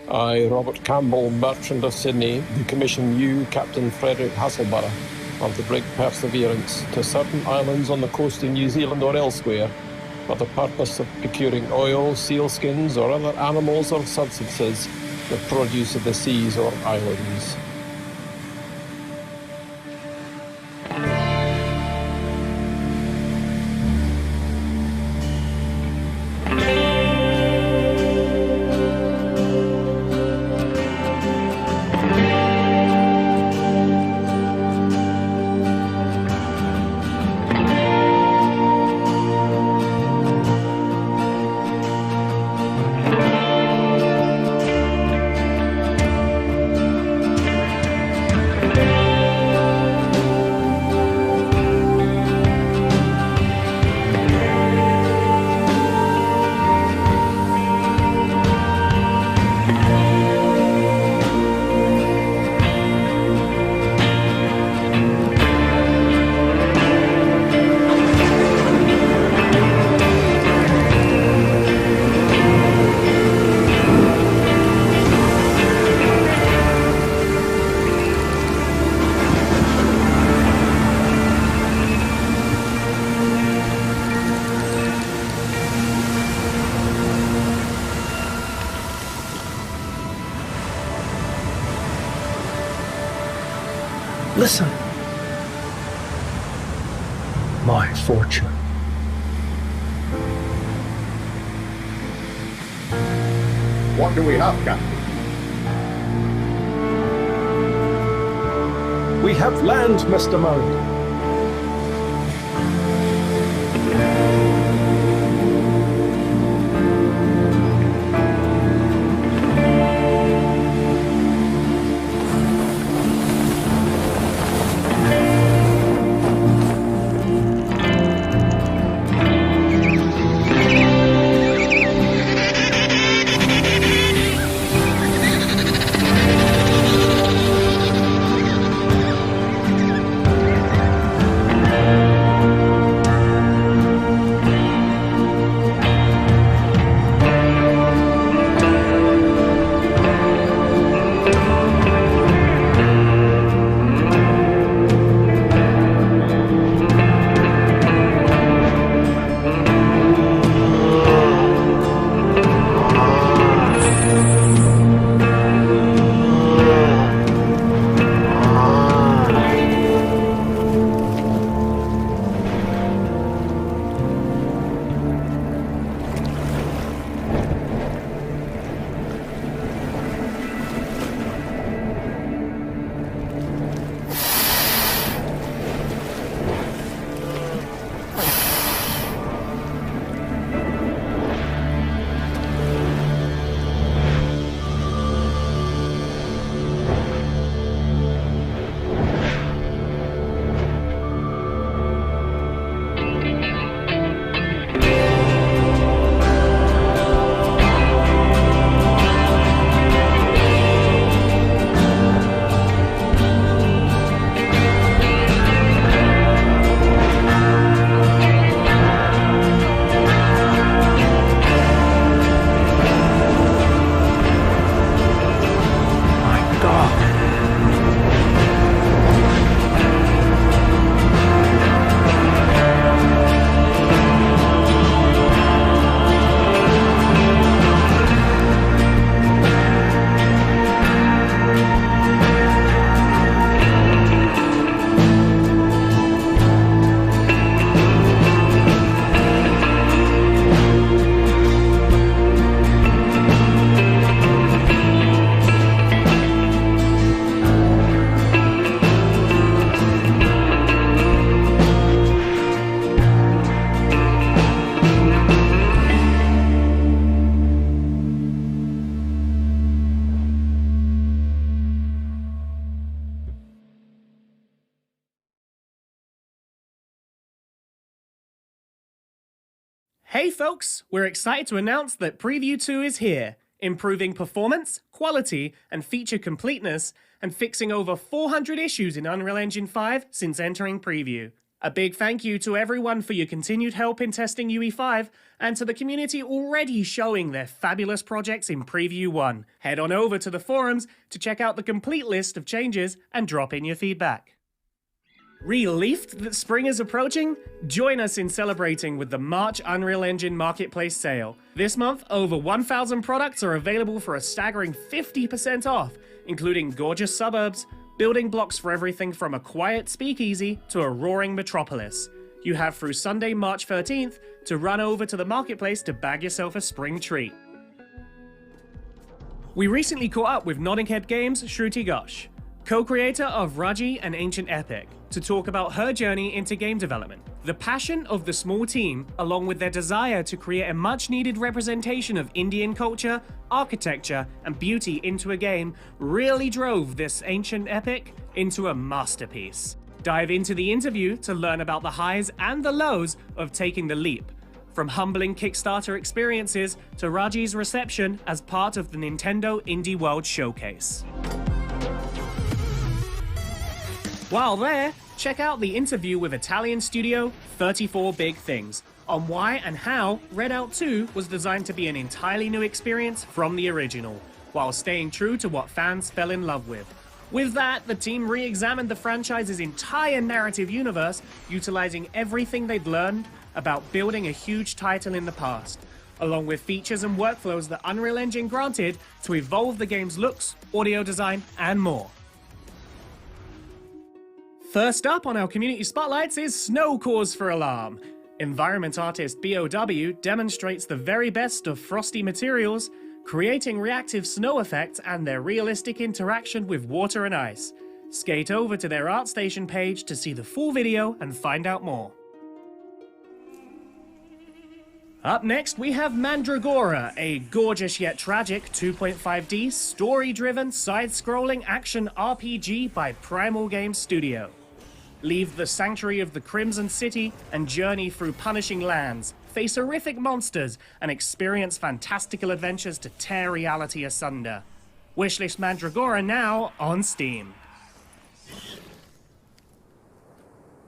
I, Robert Campbell, Merchant of Sydney, do commission you, Captain Frederick Hasselborough, of the brig Perseverance, to certain islands on the coast of New Zealand or elsewhere, for the purpose of procuring oil, sealskins, or other animals or substances, the produce of the seas or islands. Listen. My fortune. What do we have, Captain? We have land, Mr. Murray. Hey folks, we're excited to announce that Preview 2 is here, improving performance, quality, and feature completeness, and fixing over 400 issues in Unreal Engine 5 since entering Preview. A big thank you to everyone for your continued help in testing UE5, and to the community already showing their fabulous projects in Preview 1. Head on over to the forums to check out the complete list of changes and drop in your feedback. Relieved that spring is approaching? Join us in celebrating with the March Unreal Engine Marketplace sale. This month, over 1,000 products are available for a staggering 50% off, including gorgeous suburbs, building blocks for everything from a quiet speakeasy to a roaring metropolis. You have through Sunday, March 13th to run over to the marketplace to bag yourself a spring treat. We recently caught up with Nodding Head Games' Shruti Ghosh, co-creator of Raji and Ancient Epic, to talk about her journey into game development. The passion of the small team, along with their desire to create a much-needed representation of Indian culture, architecture, and beauty into a game, really drove this Ancient Epic into a masterpiece. Dive into the interview to learn about the highs and the lows of taking the leap, from humbling Kickstarter experiences to Raji's reception as part of the Nintendo Indie World Showcase. While there, check out the interview with Italian studio 34 Big Things on why and how Redout 2 was designed to be an entirely new experience from the original, while staying true to what fans fell in love with. With that, the team re-examined the franchise's entire narrative universe, utilizing everything they'd learned about building a huge title in the past, along with features and workflows that Unreal Engine granted to evolve the game's looks, audio design, and more. First up on our community spotlights is Snow Cause for Alarm. Environment artist BOW demonstrates the very best of frosty materials, creating reactive snow effects and their realistic interaction with water and ice. Skate over to their ArtStation page to see the full video and find out more. Up next, we have Mandragora, a gorgeous yet tragic 2.5D story-driven side-scrolling action RPG by Primal Games Studio. Leave the sanctuary of the Crimson City and journey through punishing lands, face horrific monsters, and experience fantastical adventures to tear reality asunder. Wishlist Mandragora now on Steam.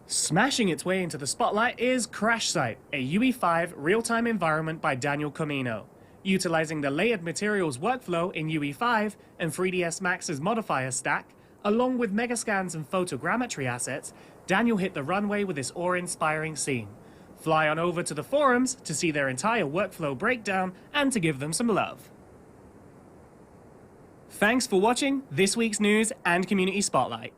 Smashing its way into the spotlight is Crash Site, a UE5 real-time environment by Daniel Comino. Utilizing the layered materials workflow in UE5 and 3ds Max's modifier stack, along with megascans and photogrammetry assets, Daniel hit the runway with this awe-inspiring scene. Fly on over to the forums to see their entire workflow breakdown and to give them some love. Thanks for watching this week's news and community spotlight.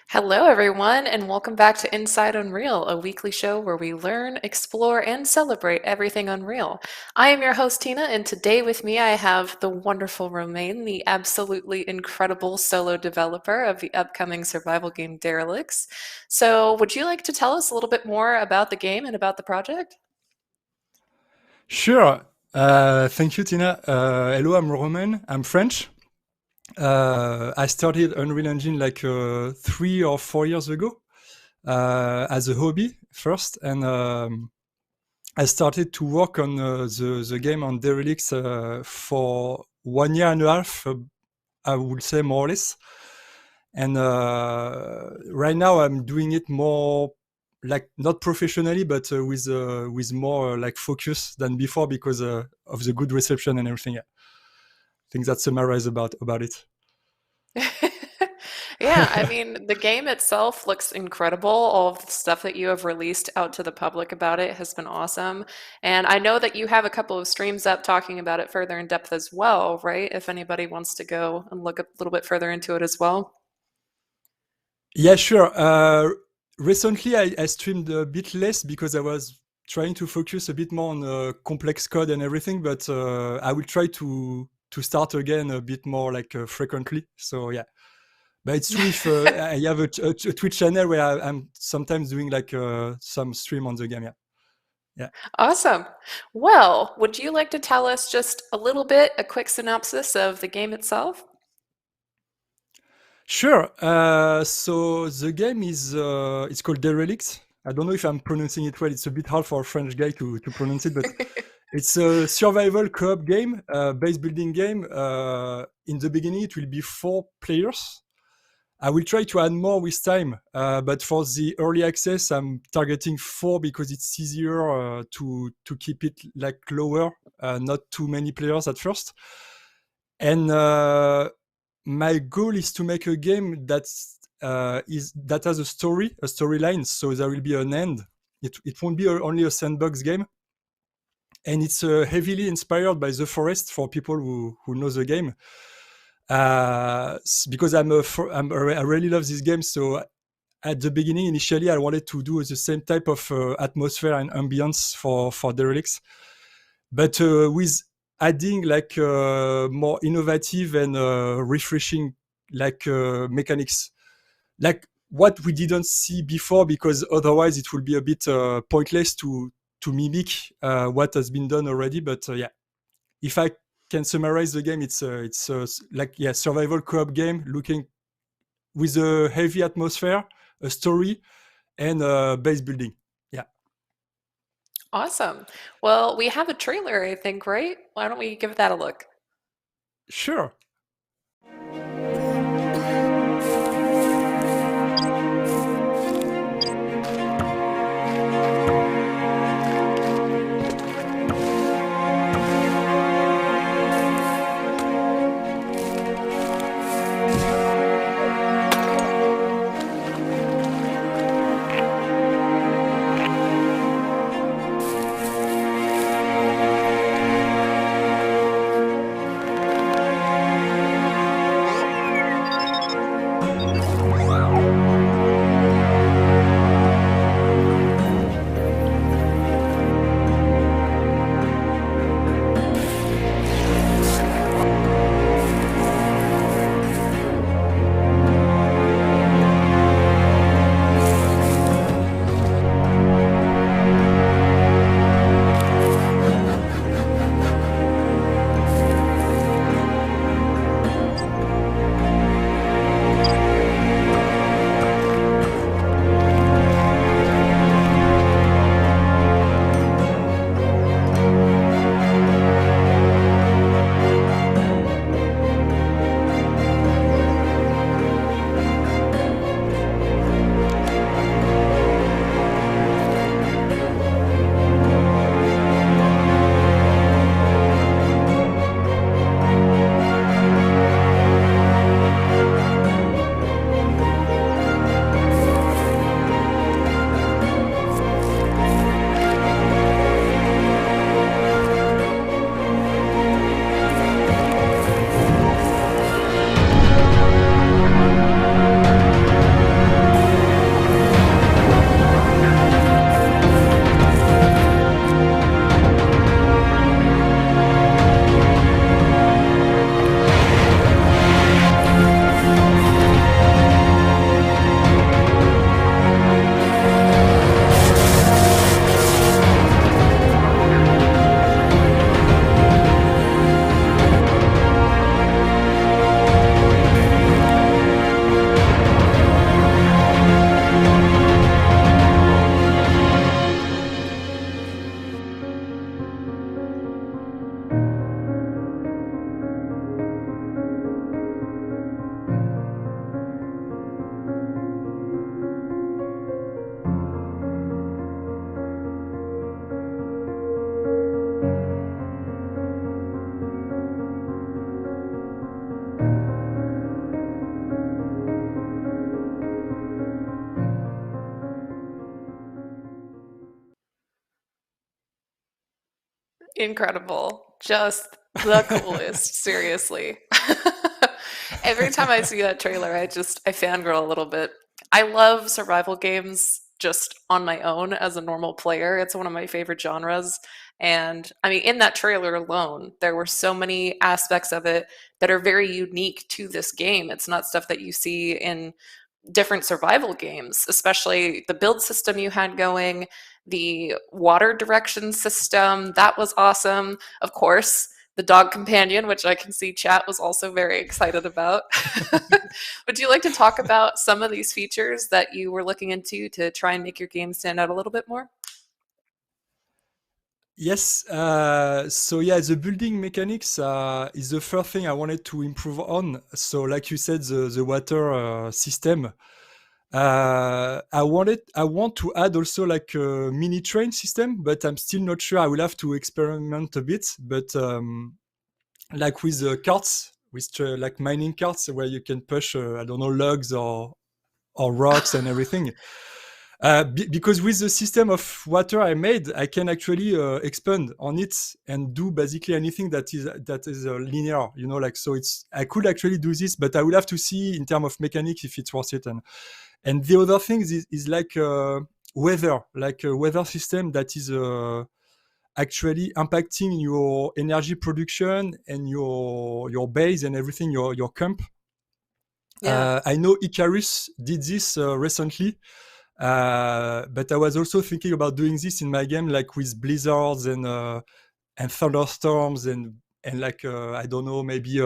Hello, everyone, and welcome back to Inside Unreal, a weekly show where we learn, explore, and celebrate everything Unreal. I am your host, Tina, and today with me I have the wonderful Romain, the absolutely incredible solo developer of the upcoming survival game Derelicts. So would you like to tell us a little bit more about the game and about the project? Sure. Thank you, Tina. Hello, I'm Romain. I'm French. I started Unreal Engine like 3 or 4 years ago as a hobby first, and I started to work on the game on Derelicts for 1 year and a half, I would say, more or less. And right now I'm doing it more like not professionally, but with more like focus than before because of the good reception and everything. Yeah. I think that summarizes about it. Yeah, I mean, the game itself looks incredible. All of the stuff that you have released out to the public about it has been awesome. And I know that you have a couple of streams up talking about it further in depth as well, right? If anybody wants to go and look a little bit further into it as well. Yeah, sure. Recently, I streamed a bit less because I was trying to focus a bit more on complex code and everything, but I will try to start again a bit more like frequently. So yeah, but it's true if I have a Twitch channel where I'm sometimes doing like some stream on the game. Yeah. Yeah. Awesome. Well, would you like to tell us just a little bit, a quick synopsis of the game itself? Sure. So the game is it's called Derelict. I don't know if I'm pronouncing it well. It's a bit hard for a French guy to pronounce it, but it's a survival co-op game, base building game. In the beginning, it will be 4 players. I will try to add more with time, but for the early access, I'm targeting 4 because it's easier to keep it like lower, not too many players at first. And my goal is to make a game that has a storyline, so there will be an end. It won't be only a sandbox game, and it's heavily inspired by The Forest for people who know the game. Because I really love this game. So at the beginning, initially, I wanted to do the same type of atmosphere and ambience for Derelicts, but with adding like more innovative and refreshing like mechanics, like what we didn't see before, because otherwise it will be a bit pointless to mimic what has been done already. But yeah, if I can summarize the game, it's like survival co-op game looking with a heavy atmosphere, a story, and base building. Yeah. Awesome. Well, we have a trailer, I think, right? Why don't we give that a look? Sure. Incredible. Just the coolest, seriously. Every time I see that trailer, I fangirl a little bit. I love survival games just on my own as a normal player. It's one of my favorite genres. And I mean, in that trailer alone, there were so many aspects of it that are very unique to this game. It's not stuff that you see in different survival games, especially the build system you had going, the water direction system. That was awesome. Of course, the dog companion, which I can see chat was also very excited about. Would you like to talk about some of these features that you were looking into to try and make your game stand out a little bit more? Yes. So yeah, the building mechanics is the first thing I wanted to improve on. So like you said, the water system. I want to add also like a mini train system, but I'm still not sure. I will have to experiment a bit. But like with the carts, with like mining carts, where you can push I don't know, logs or rocks and everything. Because with the system of water I made, I can actually expand on it and do basically anything that is linear, you know, like, so I could actually do this, but I will have to see in terms of mechanics if it's worth it. And the other thing is like weather, like a weather system that is actually impacting your energy production and your base and everything, your camp. Yeah. I know Icarus did this recently. But I was also thinking about doing this in my game, like with blizzards and thunderstorms and like I don't know, maybe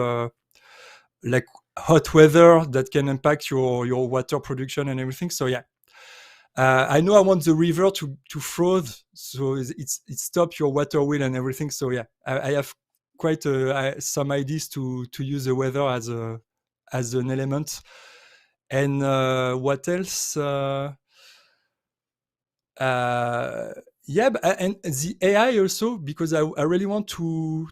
like hot weather that can impact your water production and everything. So yeah, I know I want the river to freeze, so it stops your water wheel and everything. So yeah, I have quite some ideas to use the weather as an element. And what else? Yeah, and the AI also, because I really want to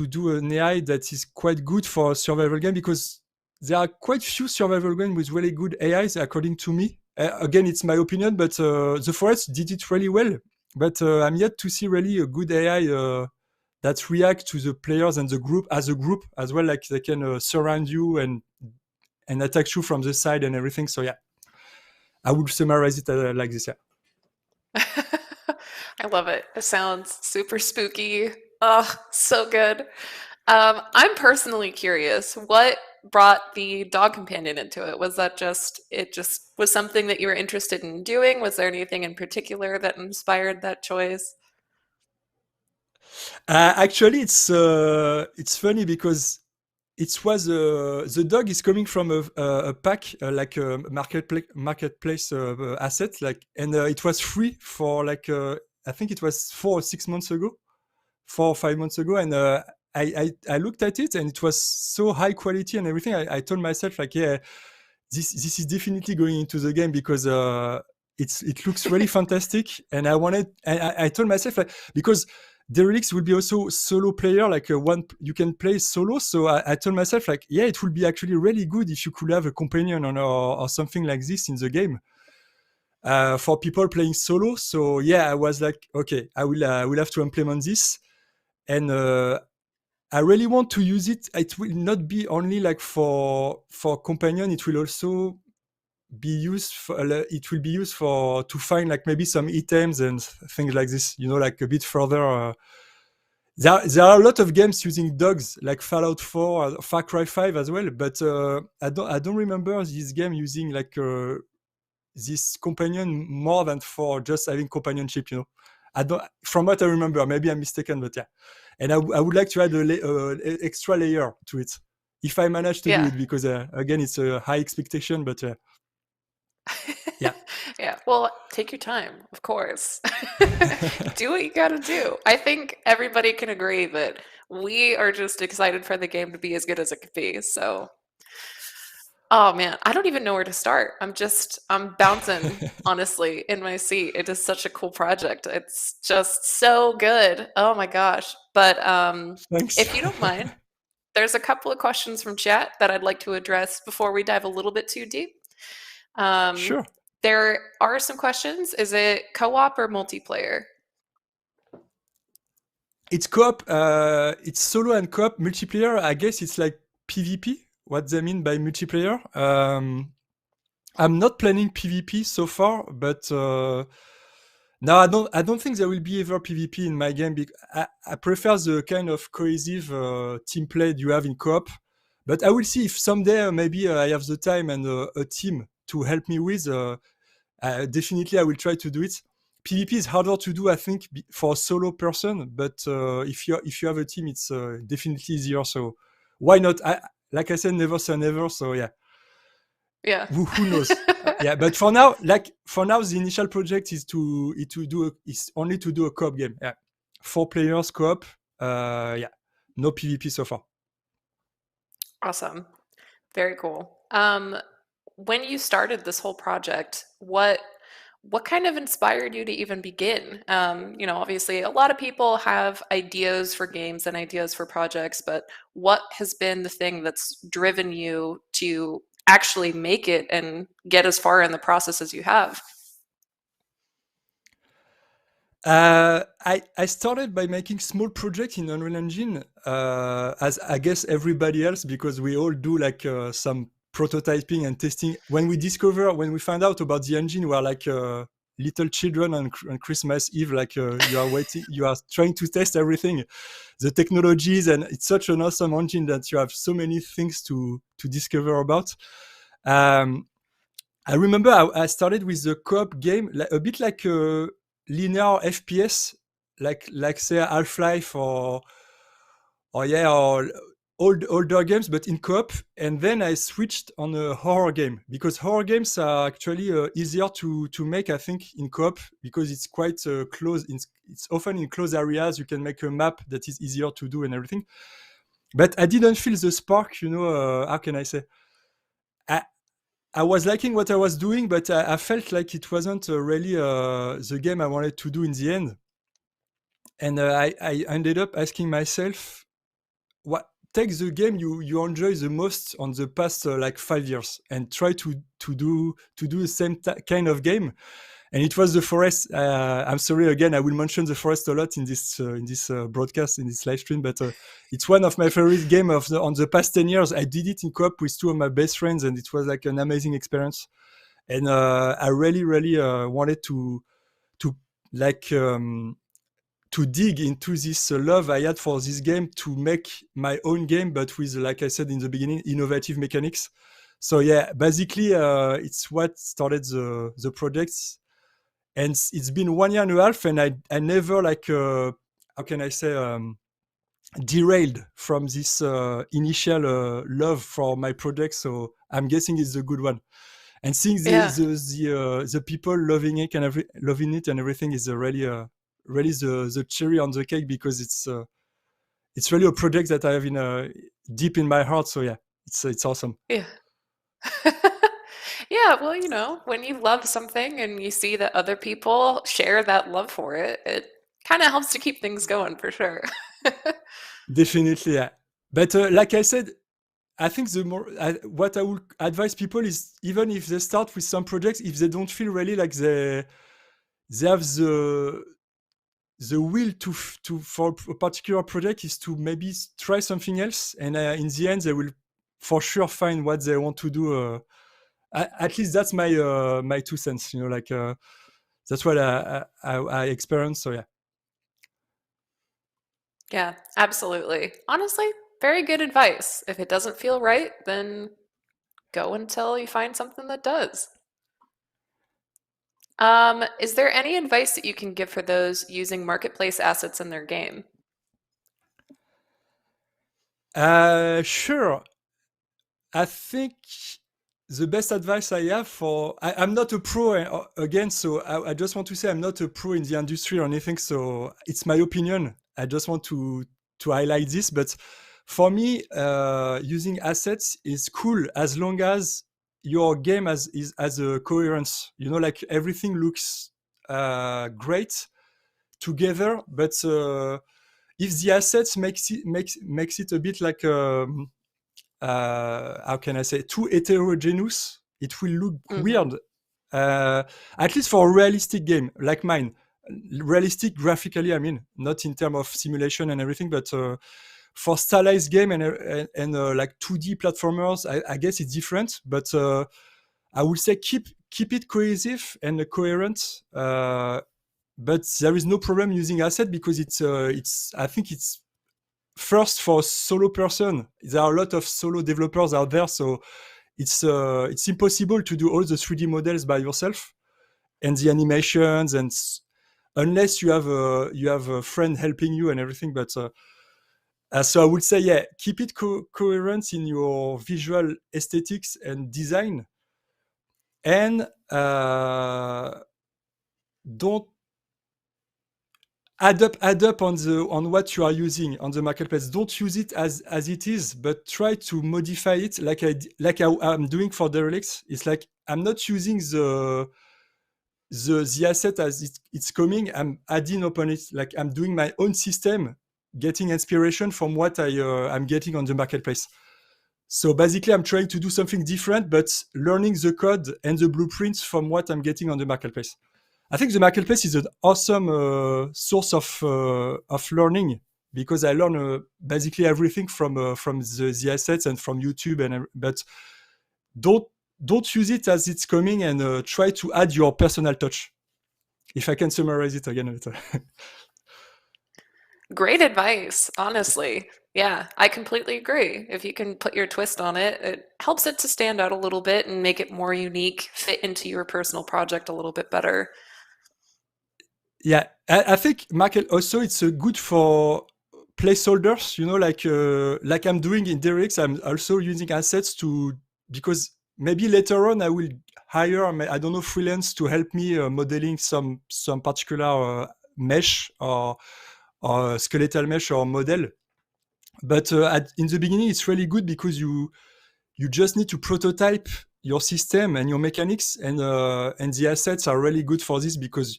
do an AI that is quite good for a survival game, because there are quite few survival games with really good AIs, according to me. Again, it's my opinion, but The Forest did it really well. But I'm yet to see really a good AI that react to the players and the group as well. Like they can surround you and attack you from the side and everything. So yeah, I would summarize it like this. Yeah. I love it. It sounds super spooky. Oh, so good. I'm personally curious, what brought the dog companion into it? Was that just was something that you were interested in doing? Was there anything in particular that inspired that choice? Actually, it's funny because it was the dog is coming from a pack, like a marketplace asset, like, and it was free for like I think it was 4 or 5 months ago, and I looked at it and it was so high quality and everything. I told myself like, yeah, this is definitely going into the game because it looks really fantastic, and I told myself, like, because Derelict will be also solo player, like one you can play solo. So I told myself like, yeah, it would be actually really good if you could have a companion or something like this in the game for people playing solo. So yeah, I was like, okay, I will have to implement this, and I really want to use it. It will not be only like for companion. It will also be used for to find like maybe some items and things like this, you know, like a bit further. There are a lot of games using dogs, like Fallout 4 or Far Cry 5 as well, but I don't remember this game using like this companion more than for just having companionship, you know. From what I remember, maybe I'm mistaken, but yeah. And I would like to add an extra layer to it if I manage to do it, because again, it's a high expectation, but yeah. Yeah, well, take your time, of course. Do what you gotta do. I think everybody can agree that we are just excited for the game to be as good as it could be. So, oh man, I don't even know where to start. I'm bouncing, honestly, in my seat. It is such a cool project. It's just so good. Oh my gosh. But Thanks. if you don't mind, there's a couple of questions from chat that I'd like to address before we dive a little bit too deep. Sure. There are some questions. Is it co-op or multiplayer? It's co-op. It's solo and co-op. Multiplayer, I guess it's like PvP. What they mean by multiplayer. I'm not planning PvP so far, but no, I don't think there will be ever PvP in my game. I prefer the kind of cohesive team play you have in co-op. But I will see if someday maybe I have the time and a team to help me with, definitely I will try to do it. PvP is harder to do, I think, for a solo person, but if you have a team, it's definitely easier. So why not? Like I said, never say never. So yeah. Yeah. Who knows? Yeah, but for now, the initial project is only to do a co-op game. Yeah, 4 players co-op. Yeah, no PvP so far. Awesome. Very cool. When you started this whole project, what kind of inspired you to even begin? Obviously a lot of people have ideas for games and ideas for projects, but what has been the thing that's driven you to actually make it and get as far in the process as you have? I started by making small projects in Unreal Engine, as I guess everybody else, because we all do like some prototyping and testing. When we find out about the engine, we're like little children on Christmas Eve, like you are trying to test everything, the technologies, and it's such an awesome engine that you have so many things to discover about. I remember I started with the co-op game, a bit like a linear FPS, like say Half-Life or older games, but in co-op. And then I switched on a horror game, because horror games are actually easier to make, I think, in co-op, because it's quite close. It's often in close areas. You can make a map that is easier to do and everything. But I didn't feel the spark, how can I say? I was liking what I was doing, but I felt like it wasn't really the game I wanted to do in the end. And I ended up asking myself, what takes the game you enjoy the most on the past like 5 years, and try to do the same kind of game. And it was The Forest. I'm sorry again, I will mention The Forest a lot in this broadcast, in this live stream, but it's one of my favorite games on the past 10 years. I did it in co-op with 2 of my best friends, and it was like an amazing experience. And I really wanted to dig into this love I had for this game, to make my own game, but with, like I said in the beginning, innovative mechanics. So yeah, basically it's what started the project. And it's been 1 year and a half, and I never how can I say, derailed from this initial love for my project. So I'm guessing it's a good one. And seeing the people loving it and everything is really the cherry on the cake, because it's really a project that I have deep in my heart. So yeah, it's awesome. Yeah. Yeah, well, when you love something and you see that other people share that love for it, it kind of helps to keep things going, for sure. Definitely, yeah. But like I said, I think what I would advise people is, even if they start with some projects, if they don't feel really like they have the will for a particular project, is to maybe try something else, and in the end they will for sure find what they want to do. At least that's my 2 cents, that's what I experienced. So yeah. Yeah, absolutely. Honestly, very good advice. If it doesn't feel right, then go until you find something that does. Is there any advice that you can give for those using marketplace assets in their game? Sure. I think the best advice I have I'm not a pro again, so I just want to say I'm not a pro in the industry or anything, so it's my opinion. I just want to highlight this. But for me, using assets is cool as long as your game has a coherence. Like everything looks great together, but if the assets makes it a bit like how can I say, too heterogeneous, it will look weird. At least for a realistic game like mine, realistic graphically, I mean, not in terms of simulation and everything, but for stylized game and like 2D platformers, I guess it's different. But I would say keep it cohesive and coherent. But there is no problem using asset, because I think it's first for solo person. There are a lot of solo developers out there, so it's impossible to do all the 3D models by yourself and the animations, and unless you have a friend helping you and everything. But so I would say, yeah, keep it coherent in your visual aesthetics and design, and don't add up on what you are using on the marketplace. Don't use it as it is, but try to modify it like I'm doing for Derelicts. It's like I'm not using the asset as it's coming. I'm adding upon it. Like I'm doing my own system, getting inspiration from what I'm getting on the marketplace. So basically, I'm trying to do something different, but learning the code and the blueprints from what I'm getting on the marketplace. I think the marketplace is an awesome source of learning, because I learn basically everything from the assets and from YouTube. But don't use it as it's coming, and try to add your personal touch. If I can summarize it again. Great advice, honestly. Yeah, I completely agree. If you can put your twist on it, it helps it to stand out a little bit and make it more unique, fit into your personal project a little bit better. Yeah, I think market also it's good for placeholders. Like I'm doing in Derelicts, I'm also using assets because maybe later on I will hire I don't know freelance to help me modeling some particular mesh or skeletal mesh or model. But in the beginning, it's really good because you just need to prototype your system and your mechanics, and the assets are really good for this, because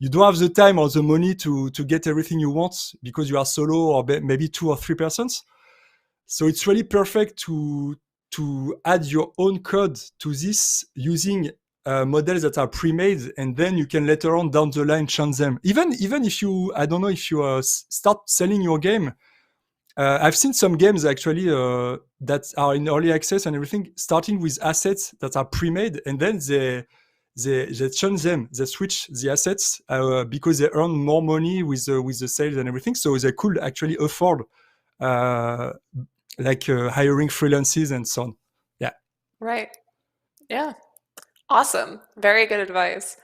you don't have the time or the money to get everything you want, because you are solo or maybe 2 or 3 persons. So it's really perfect to add your own code to this using models that are pre-made, and then you can later on down the line change them. Even if you, I don't know, if you start selling your game. I've seen some games actually that are in early access and everything, starting with assets that are pre-made, and then they change them, they switch the assets because they earn more money with the sales and everything. So they could actually afford hiring freelancers and so on. Yeah. Right. Yeah. Awesome. Very good advice.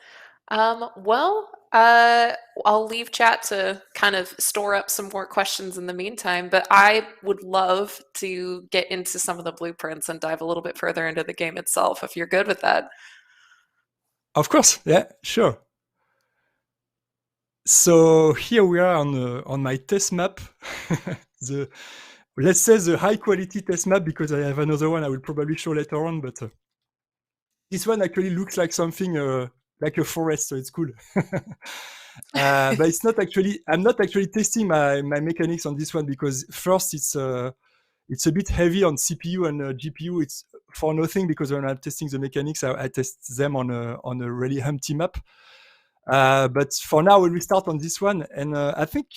I'll leave chat to kind of store up some more questions in the meantime, but I would love to get into some of the blueprints and dive a little bit further into the game itself, if you're good with that. Of course, yeah, sure. So here we are on my test map. Let's say the high quality test map, because I have another one I will probably show later on, but this one actually looks like something like a forest, so it's cool. But it's not actually. I'm not actually testing my mechanics on this one, because first it's a bit heavy on CPU and GPU. It's for nothing, because when I'm testing the mechanics, I test them on a really empty map. But for now, we'll restart on this one, and I think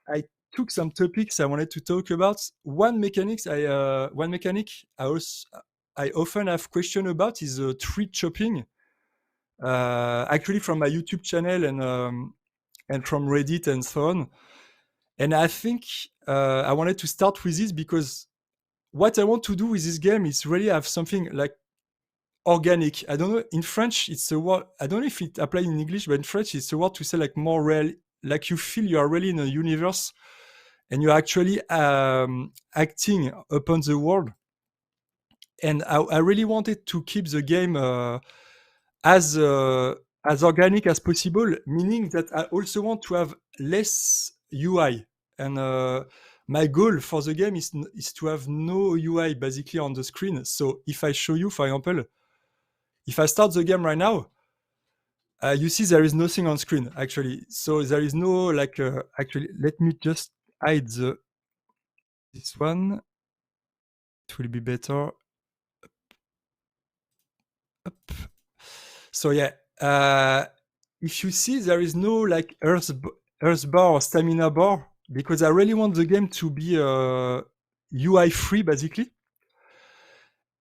I took some topics I wanted to talk about. One mechanic I often have question about is tree chopping. Actually, from my YouTube channel and from Reddit and so on. And I think I wanted to start with this, because what I want to do with this game is really have something like organic. I don't know, in French it's a word, I don't know if it applies in English, but in French it's a word to say like more real, like you feel you are really in a universe and you're actually acting upon the world. And I really wanted to keep the game as organic as possible, meaning that I also want to have less UI. And my goal for the game is to have no UI basically on the screen. So if I show you, for example, if I start the game right now, you see there is nothing on screen actually. So there is no like actually. Let me just hide this one. It will be better. Up. So yeah, if you see, there is no like earth bar or stamina bar, because I really want the game to be UI free basically.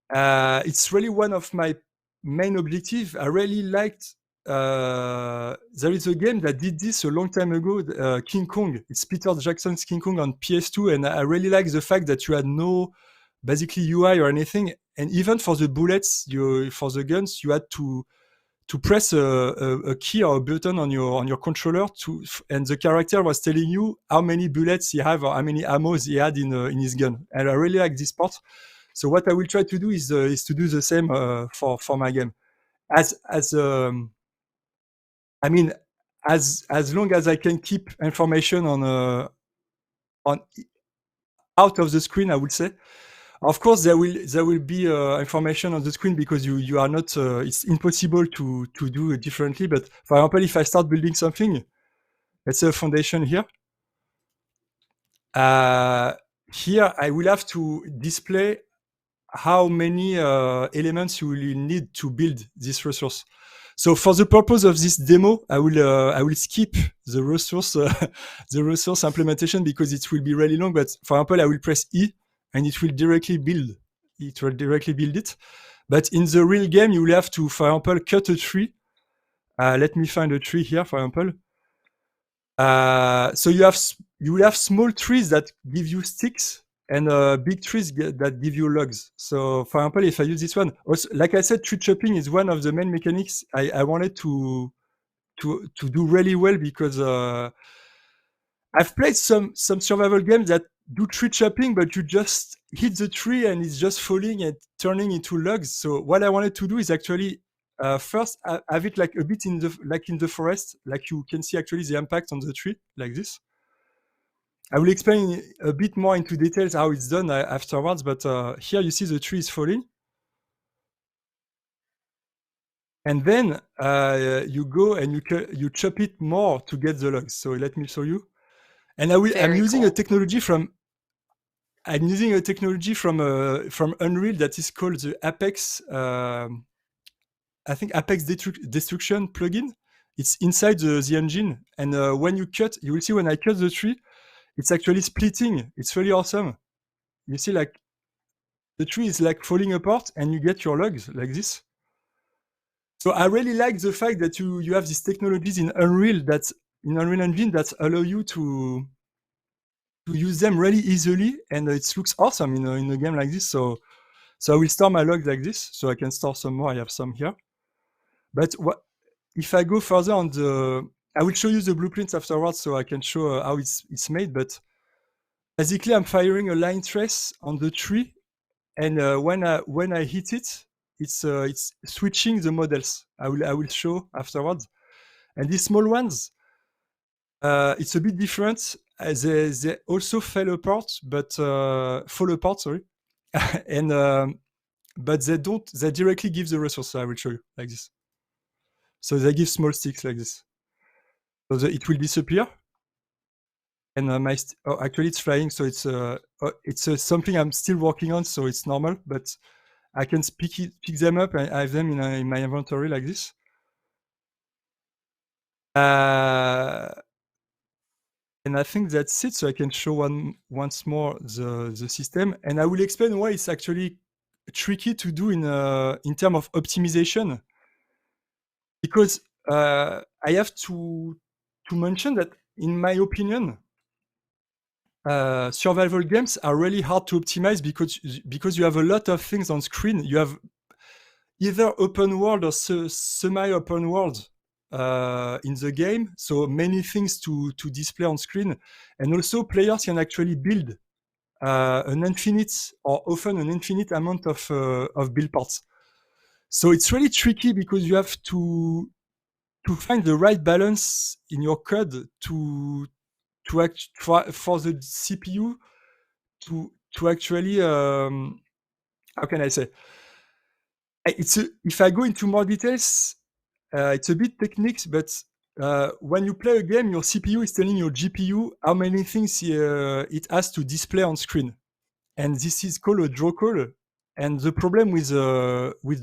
It's really one of my main objectives. I really liked. There is a game that did this a long time ago, King Kong. It's Peter Jackson's King Kong on PS2, and I really like the fact that you had no basically UI or anything, and even for the bullets, for the guns, you had to press a key or a button on your controller and the character was telling you how many bullets he have or how many ammos he had in his gun. And I really like this part. So what I will try to do is to do the same for my game. As long as I can keep information on out of the screen, I would say. Of course, there will be information on the screen because you are not. It's impossible to do it differently. But for example, if I start building something, let's say a foundation here. Here I will have to display how many elements you will need to build this resource. So for the purpose of this demo, I will skip the resource implementation because it will be really long. But for example, I will press E. And it will directly build. It will directly build it. But in the real game, you will have to, for example, cut a tree. Let me find a tree here, for example. So you will have small trees that give you sticks and big trees that give you logs. So, for example, if I use this one, also, like I said, tree chopping is one of the main mechanics I wanted to do really well because I've played some survival games that do tree chopping, but you just hit the tree and it's just falling and turning into logs. So what I wanted to do is actually first have it like a bit in the forest, like you can see actually the impact on the tree like this. I will explain a bit more into details how it's done afterwards, but here you see the tree is falling. And then you go and you chop it more to get the logs. So let me show you. And I'm using a technology from Unreal that is called the Apex. I think Apex Destruction plugin. It's inside the engine, and when you cut, you will see when I cut the tree, it's actually splitting. It's really awesome. You see, like the tree is like falling apart, and you get your logs like this. So I really like the fact that you have these technologies in Unreal Engine that allow you to use them really easily, and it looks awesome in a game like this. So I will store my logs like this, so I can store some more. I have some here. But if I go further on I will show you the blueprints afterwards, so I can show how it's made. But basically, I'm firing a line trace on the tree, and when I hit it, it's switching the models. I will show afterwards. And these small ones, it's a bit different. They also fall apart, sorry. And but they directly give the resource. So I will show you like this. So they give small sticks like this. So it will disappear. And actually it's flying, so it's something I'm still working on, so it's normal, but I can pick them up and I have them in my inventory like this. And I think that's it. So I can show once more the system, and I will explain why it's actually tricky to do in terms of optimization. Because I have to mention that, in my opinion, survival games are really hard to optimize because you have a lot of things on screen. You have either open world or semi-open world in the game, so many things to display on screen, and also players can actually build an infinite or often an infinite amount of build parts. So it's really tricky because you have to find the right balance in your code for the CPU to actually how can I say? If I go into more details, it's a bit techniques, but when you play a game, your CPU is telling your GPU how many things it has to display on screen, and this is called a draw call. And the problem with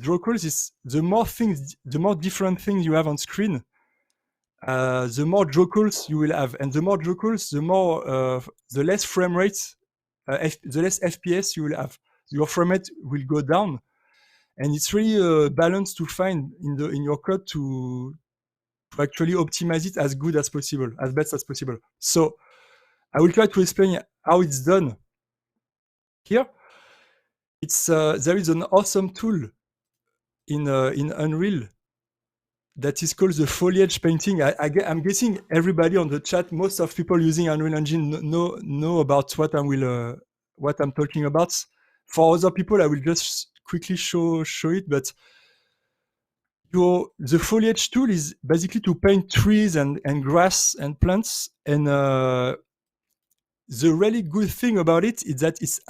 draw calls is the more different things you have on screen, the more draw calls you will have, and the more draw calls, the less frame rates, the less FPS you will have. Your frame rate will go down, and it's really a balance to find in your code to actually optimize it as good as possible, as best as possible. So I will try to explain how it's done here. it's there is an awesome tool in Unreal that is called the foliage painting. I'm guessing everybody on the chat, most of people using Unreal Engine know about what I'm talking about. For other people, I will just quickly show it. But the foliage tool is basically to paint trees and grass and plants. And the really good thing about it is that it's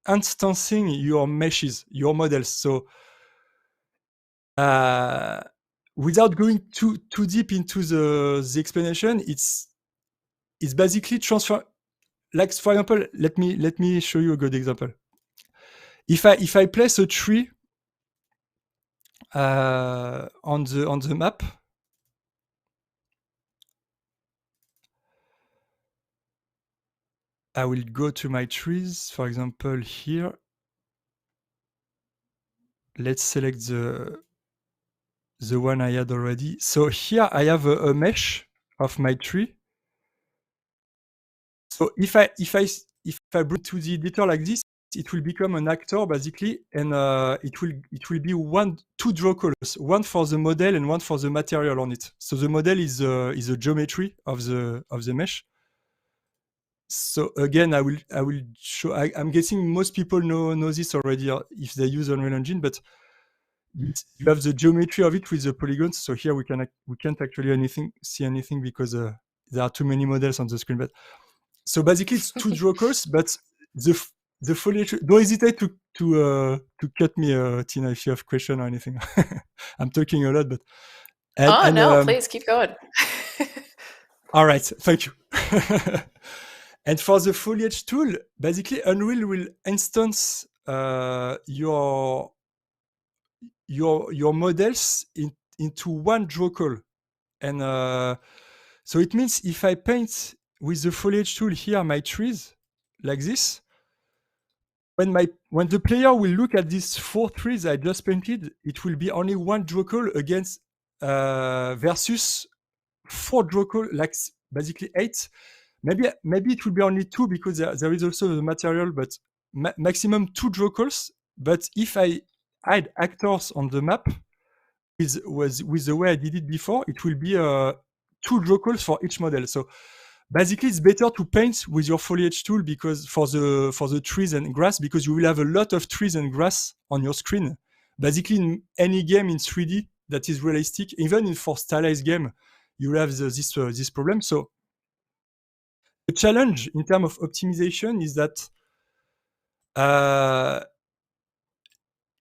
instancing your meshes, your models. So without going too deep into the explanation, it's basically transfer. Like, for example, let me show you a good example. If I place a tree on the map, I will go to my trees. For example, here, let's select the one I had already. So here I have a mesh of my tree. So if I bring to the editor like this, it will become an actor basically, and it will be two draw colors, one for the model and one for the material on it. So the model is a geometry of the mesh. So again, I will show. I'm guessing most people know this already if they use Unreal Engine, but you have the geometry of it with the polygons. So here we can't actually see anything because there are too many models on the screen. But so basically, it's two draw colors, but the foliage. Don't hesitate to cut me, Tina, if you have question or anything. I'm talking a lot, but please keep going. All right, thank you. And for the foliage tool, basically Unreal will instance your models into one draw call, and so it means if I paint with the foliage tool here my trees like this, when the player will look at these 4 trees I just painted, it will be only one draw call against versus 4 draw call, like basically 8. Maybe it will be only 2 because there is also the material, but maximum 2 draw calls. But if I add actors on the map with the way I did it before, it will be 2 draw calls for each model. So basically, it's better to paint with your foliage tool because for the trees and grass, because you will have a lot of trees and grass on your screen. Basically, in any game in 3D that is realistic, even for stylized game, you will have this problem. So the challenge in terms of optimization is that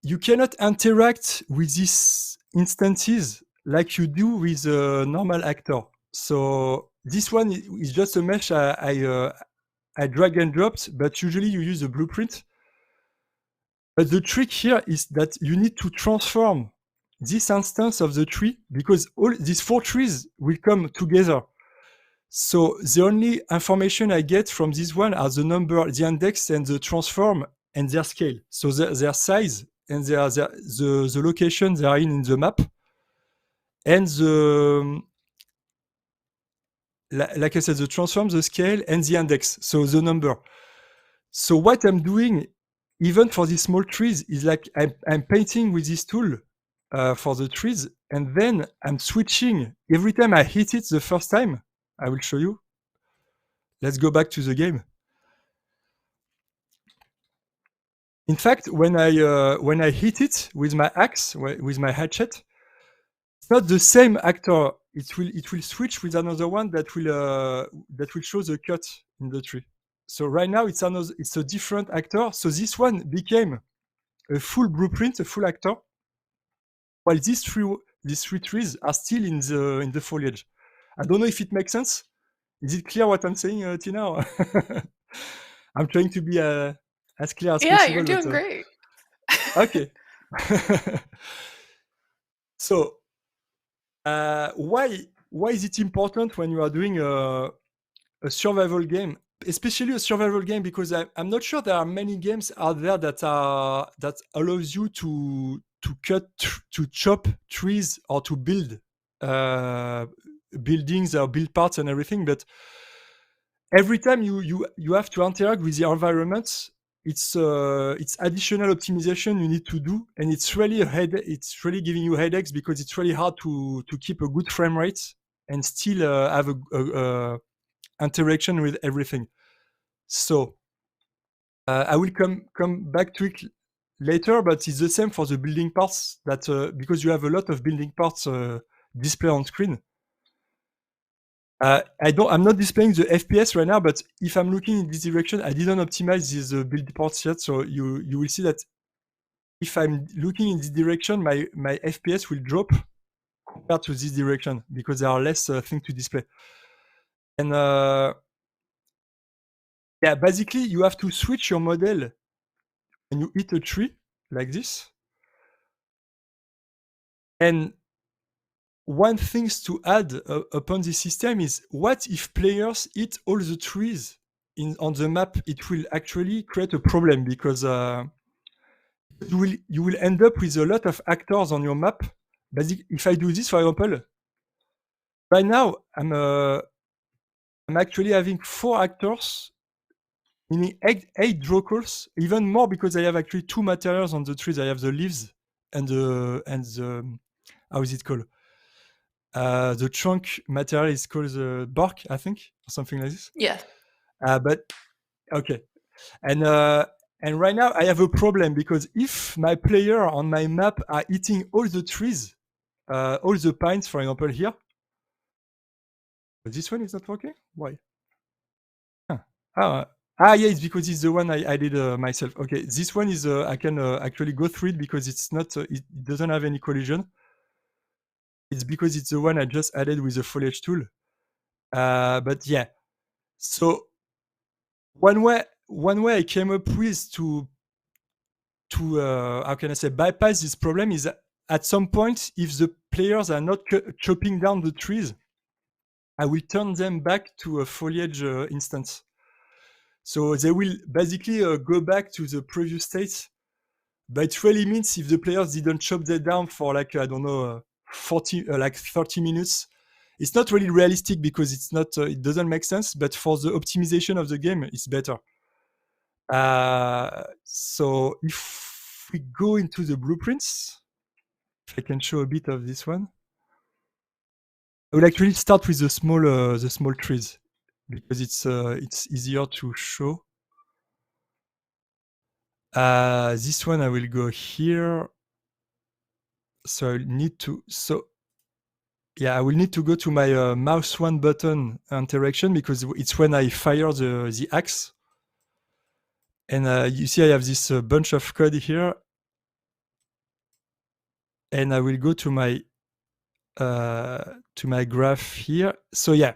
you cannot interact with these instances like you do with a normal actor. So this one is just a mesh I drag and dropped, but usually you use a blueprint. But the trick here is that you need to transform this instance of the tree because all these 4 trees will come together. So the only information I get from this one are the number, the index, and the transform and their scale. So their size and the location they are in the map, and like I said, the transform, the scale, and the index. So the number. So what I'm doing, even for these small trees, is like I'm painting with this tool for the trees, and then I'm switching every time I hit it the first time. I will show you. Let's go back to the game. In fact, when I hit it with my axe, with my hatchet, it's not the same actor. It will switch with another one that will show the cut in the tree. So right now it's a different actor. So this one became a full blueprint, a full actor, while these three trees are still in the foliage. I don't know if it makes sense. Is it clear what I'm saying, Tina? I'm trying to be as clear as possible. Yeah, you're doing great. Okay. So why is it important when you are doing a survival game, especially a survival game? Because I'm not sure there are many games out there that allows you to chop trees or to build buildings or build parts and everything. But every time you have to interact with the environment, it's additional optimization you need to do, and it's really it's really giving you headaches because it's really hard to keep a good frame rate and still have a interaction with everything. So I will come back to it later, but it's the same for the building parts, that because you have a lot of building parts displayed on screen. I'm not displaying the FPS right now, but if I'm looking in this direction, I didn't optimize these build parts yet, so you will see that if I'm looking in this direction, my FPS will drop compared to this direction because there are less things to display. And yeah, basically you have to switch your model when you hit a tree like this. And one thing to add upon this system is, what if players hit all the trees on the map? It will actually create a problem because you will end up with a lot of actors on your map. Basically, if I do this, for example, right now I'm actually having 4 actors, meaning 8 draw calls, even more because I have actually 2 materials on the trees. I have the leaves and the how is it called? The trunk material is called the bark, I think, or something like this. Yeah. But okay, and right now I have a problem because if my player on my map are hitting all the trees, all the pines, for example, here. But this one is not working. Why? Yeah, it's because it's the one I did myself. Okay, this one is I can actually go through it because it's not it doesn't have any collision. It's because it's the one I just added with the foliage tool. But yeah, so one way I came up with to how can I say, bypass this problem is at some point, if the players are not chopping down the trees, I will turn them back to a foliage instance. So they will basically go back to the previous state. But it really means if the players didn't chop them down for like, I don't know, 30 minutes, it's not really realistic because it's not, it doesn't make sense. But for the optimization of the game, it's better. So if we go into the blueprints, if I can show a bit of this one, I will actually start with the small trees because it's easier to show. This one I will go here. So I need to I will need to go to my mouse one button interaction because it's when I fire the axe. And you see I have this bunch of code here. And I will go to my graph here. So yeah,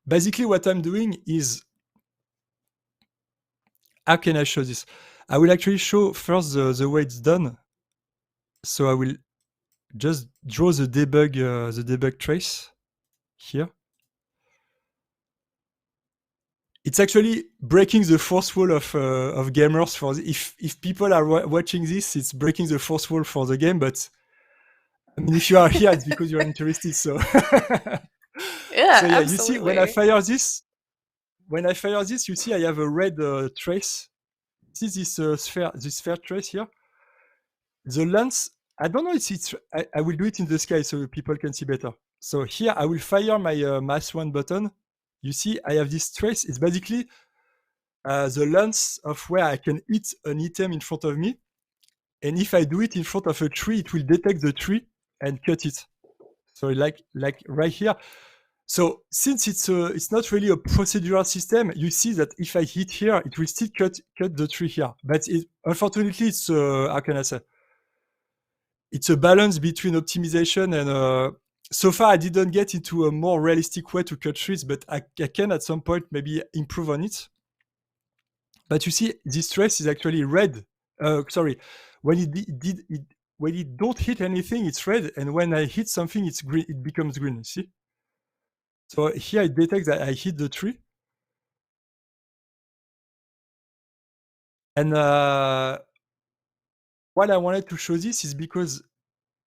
basically what I'm doing is, how can I show this? I will actually show first the way it's done. So I will just draw the debug trace here. It's actually breaking the fourth wall of gamers. For if people are watching this, it's breaking the fourth wall for the game. But I mean, if you are here, it's because you're interested. So Yeah, so yeah, absolutely. you see when I fire this, you see I have a red trace. See this sphere trace here. The lens, I don't know. I will do it in the sky so people can see better. So here I will fire my mouse one button. You see I have this trace. It's basically the length of where I can hit an item in front of me. And if I do it in front of a tree, it will detect the tree and cut it. So like right here. So since it's not really a procedural system, you see that if I hit here, it will still cut the tree here. But unfortunately, it's how can I say? It's a balance between optimization and so far I didn't get into a more realistic way to cut trees, but I can at some point maybe improve on it. But you see, this trace is actually red. Sorry, when it don't hit anything, it's red, and when I hit something, it's green. It becomes green. See? So here it detects that I hit the tree, and why I wanted to show this is because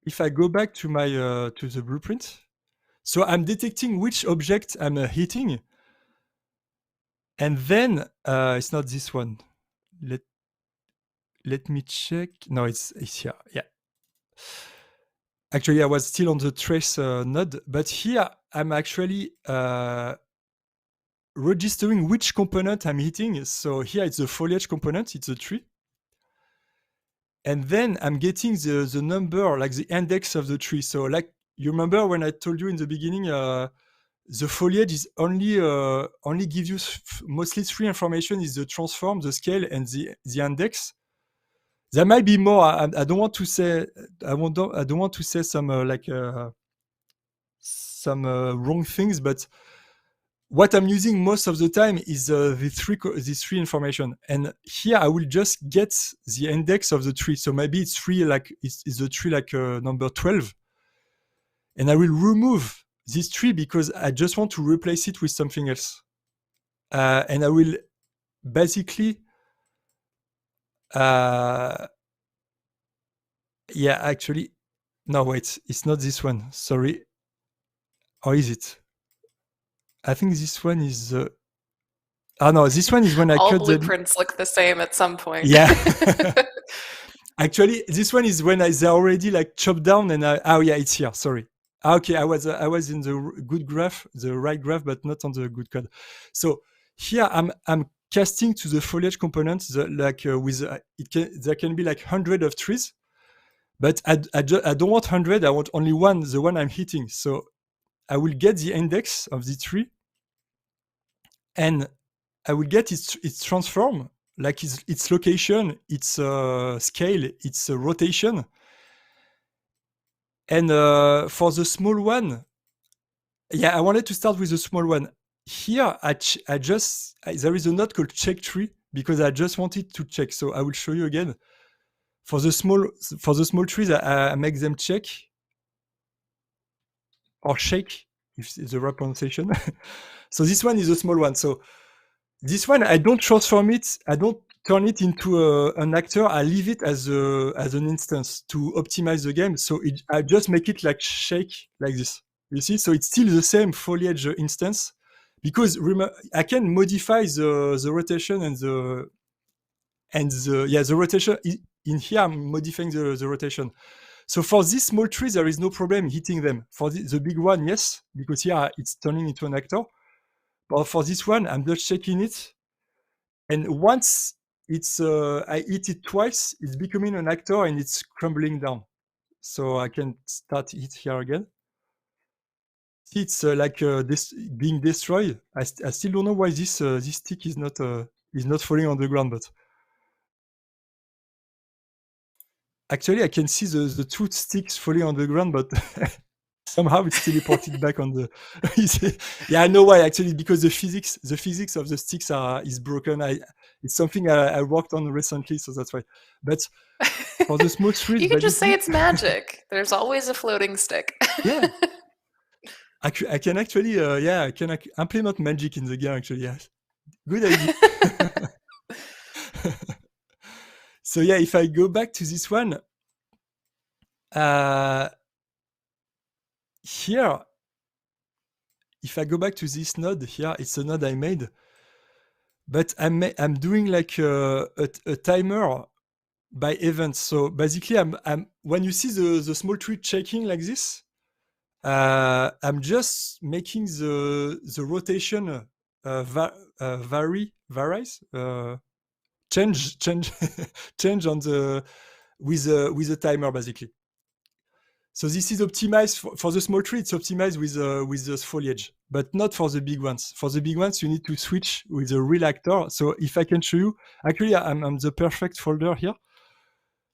if I go back to my to the blueprint, so I'm detecting which object I'm hitting, and then it's not this one. let me check. No, it's here. Yeah. Actually, I was still on the trace node, but here I'm actually registering which component I'm hitting. So here it's the foliage component, it's a tree. And then I'm getting the number, like the index of the tree. So like, you remember when I told you in the beginning, the foliage is only gives you mostly three information: is the transform, the scale, and the index. There might be more. I don't want to say. I don't want to say some wrong things, but what I'm using most of the time is these three information. And here I will just get the index of the tree. So maybe it's tree like it's the tree like number 12, and I will remove this tree because I just want to replace it with something else. And I will basically, yeah, actually, no, wait, it's not this one. Sorry. Or is it? I think this one is. No, this one is when I All cut the. blueprints look the same at some point. Yeah. Actually, this one is when they're already like chopped down, and oh yeah, it's here. Sorry. Okay, I was in the good graph, the right graph, but not on the good code. So here I'm casting to the foliage component, there can be like 100 of trees, but I don't want 100. I want only one, the one I'm hitting. So I will get the index of the tree, and I will get its transform, like its location, its scale, its rotation. And for the small one, yeah, I wanted to start with the small one. Here, there is a node called check tree because I just wanted to check. So I will show you again. For the small trees, I make them check or shake, if it's the right pronunciation. So this one is a small one. So this one, I don't transform it. I don't turn it into an actor. I leave it as an instance to optimize the game. So I just make it like shake like this. You see? So it's still the same foliage instance because I can modify the rotation and the rotation in here. I'm modifying the rotation. So for these small trees, there is no problem hitting them. For the big one, yes, because here it's turning into an actor. But for this one, I'm just checking it. And once I hit it twice, it's becoming an actor and it's crumbling down. So I can start it here again. See, it's being destroyed. I still don't know why this stick is not falling on the ground, but actually I can see the two sticks falling on the ground, but somehow it's teleported back on the. Yeah, I know why. Actually, because the physics of the sticks is broken. It's something I worked on recently, so that's why. But for the small trees, you can just say it's magic. There's always a floating stick. Yeah. I can actually, I can implement magic in the game. Actually, yes, good idea. So yeah, if I go back to this one. Here, if I go back to this node here, it's a node I made, but I'm doing like a timer by events. So basically, when you see the small tree checking like this, I'm just making the rotation varies change change on the with the timer basically. So this is optimized for the small tree. It's optimized with the foliage, but not for the big ones. For the big ones, you need to switch with a real actor. So if I can show you, actually, I'm the perfect folder here.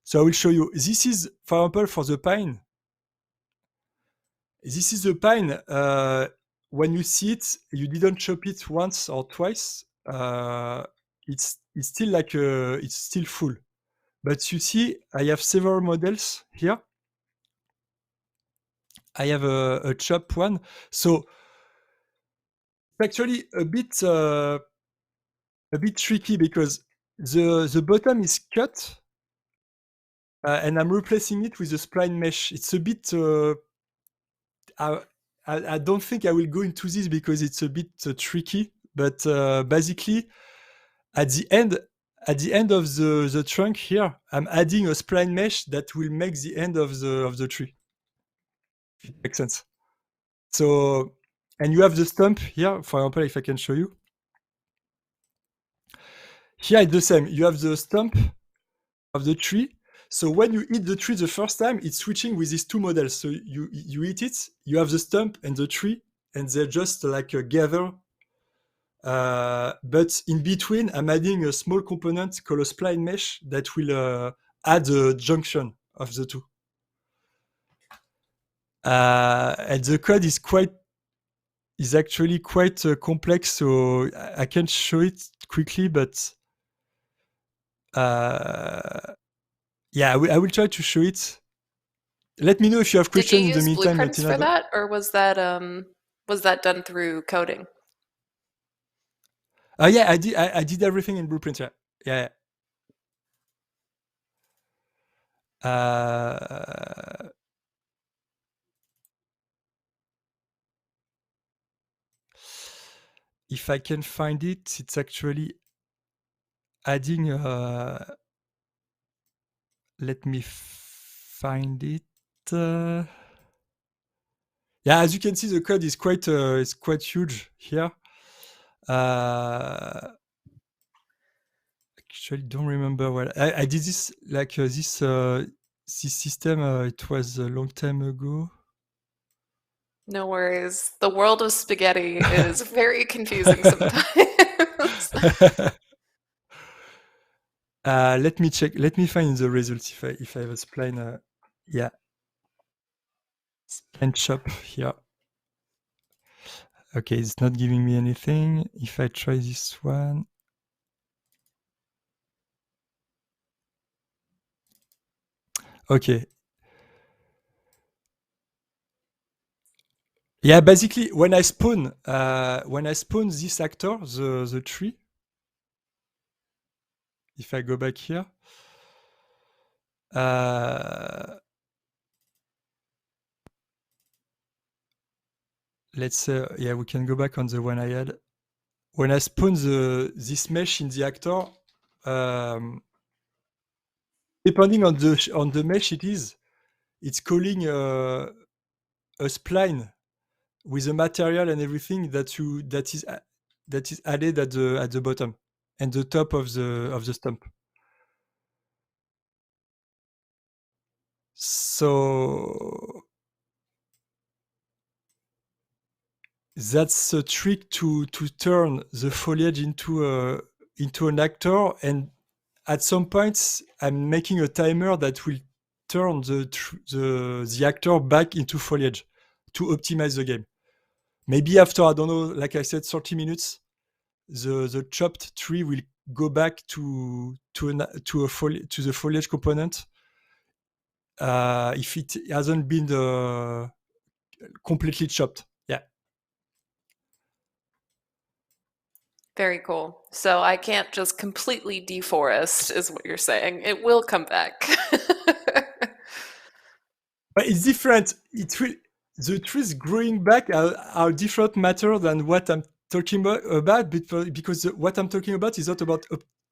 So I will show you. This is, for example, for the pine. This is the pine. When you see it, you didn't chop it once or twice. It's still like it's still full. But you see, I have several models here. I have a chop one. So actually a bit tricky because the bottom is cut and I'm replacing it with a spline mesh. It's a bit I don't think I will go into this because it's a bit tricky, but basically at the end at the end of the trunk here, I'm adding a spline mesh that will make the end of the tree. If it makes sense. So, and you have the stump here, for example, if I can show you. Here it's the same. You have the stump of the tree. So when you hit the tree the first time, it's switching with these two models. So you hit it, you have the stump and the tree, and they're just like gather. But in between, I'm adding a small component called a spline mesh that will add a junction of the two. And the code is actually quite complex, so I can't show it quickly, but yeah, I will try to show it. Let me know if you have questions in the Did you use meantime. blueprints Tina. for that, or was that done through coding? Yeah, I did everything in Blueprint. Yeah. If I can find it, it's actually adding. Let me find it. Yeah, as you can see, the code is quite huge here. Actually, don't remember well. I did this like this system. It was a long time ago. No worries. The world of spaghetti is very confusing sometimes. Let me check. Let me find the results if I have a spline. Yeah, spline shop here. Okay, it's not giving me anything. If I try this one. Okay. Yeah, basically, when I spawn this actor, the tree. If I go back here, let's say, yeah, we can go back on the one I had. When I spawn this mesh in the actor, depending on the mesh it's calling a spline with the material and everything that is added at the bottom and the top of the stump. So that's a trick to turn the foliage into an actor, and at some points I'm making a timer that will turn the actor back into foliage to optimize the game. Maybe after, I don't know, like I said, 30 minutes, the chopped tree will go back to the foliage component if it hasn't been completely chopped. Yeah. Very cool. So I can't just completely deforest, is what you're saying. It will come back. But it's different. The trees growing back are different matter than what I'm talking about, because what I'm talking about is not about.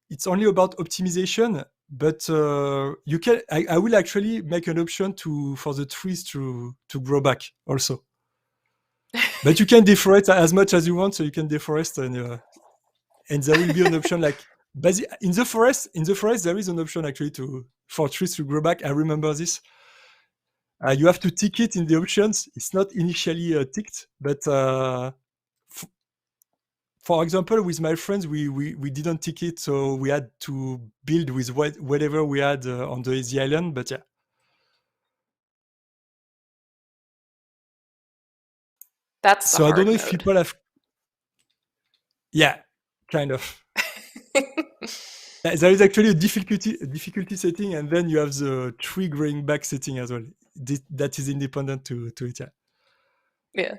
It's only about optimization. But you can. I will actually make an option for the trees to grow back also. But you can deforest as much as you want, so you can deforest, and there will be an option like in the forest. In the forest, there is an option actually for trees to grow back. I remember this. You have to tick it in the options. It's not initially ticked, but for example, with my friends, we didn't tick it, so we had to build with whatever we had on the Easy Island. But yeah. That's so I don't know if people have. Yeah, kind of. There is actually a difficulty setting, and then you have the tree growing back setting as well. That is independent to it. Yeah.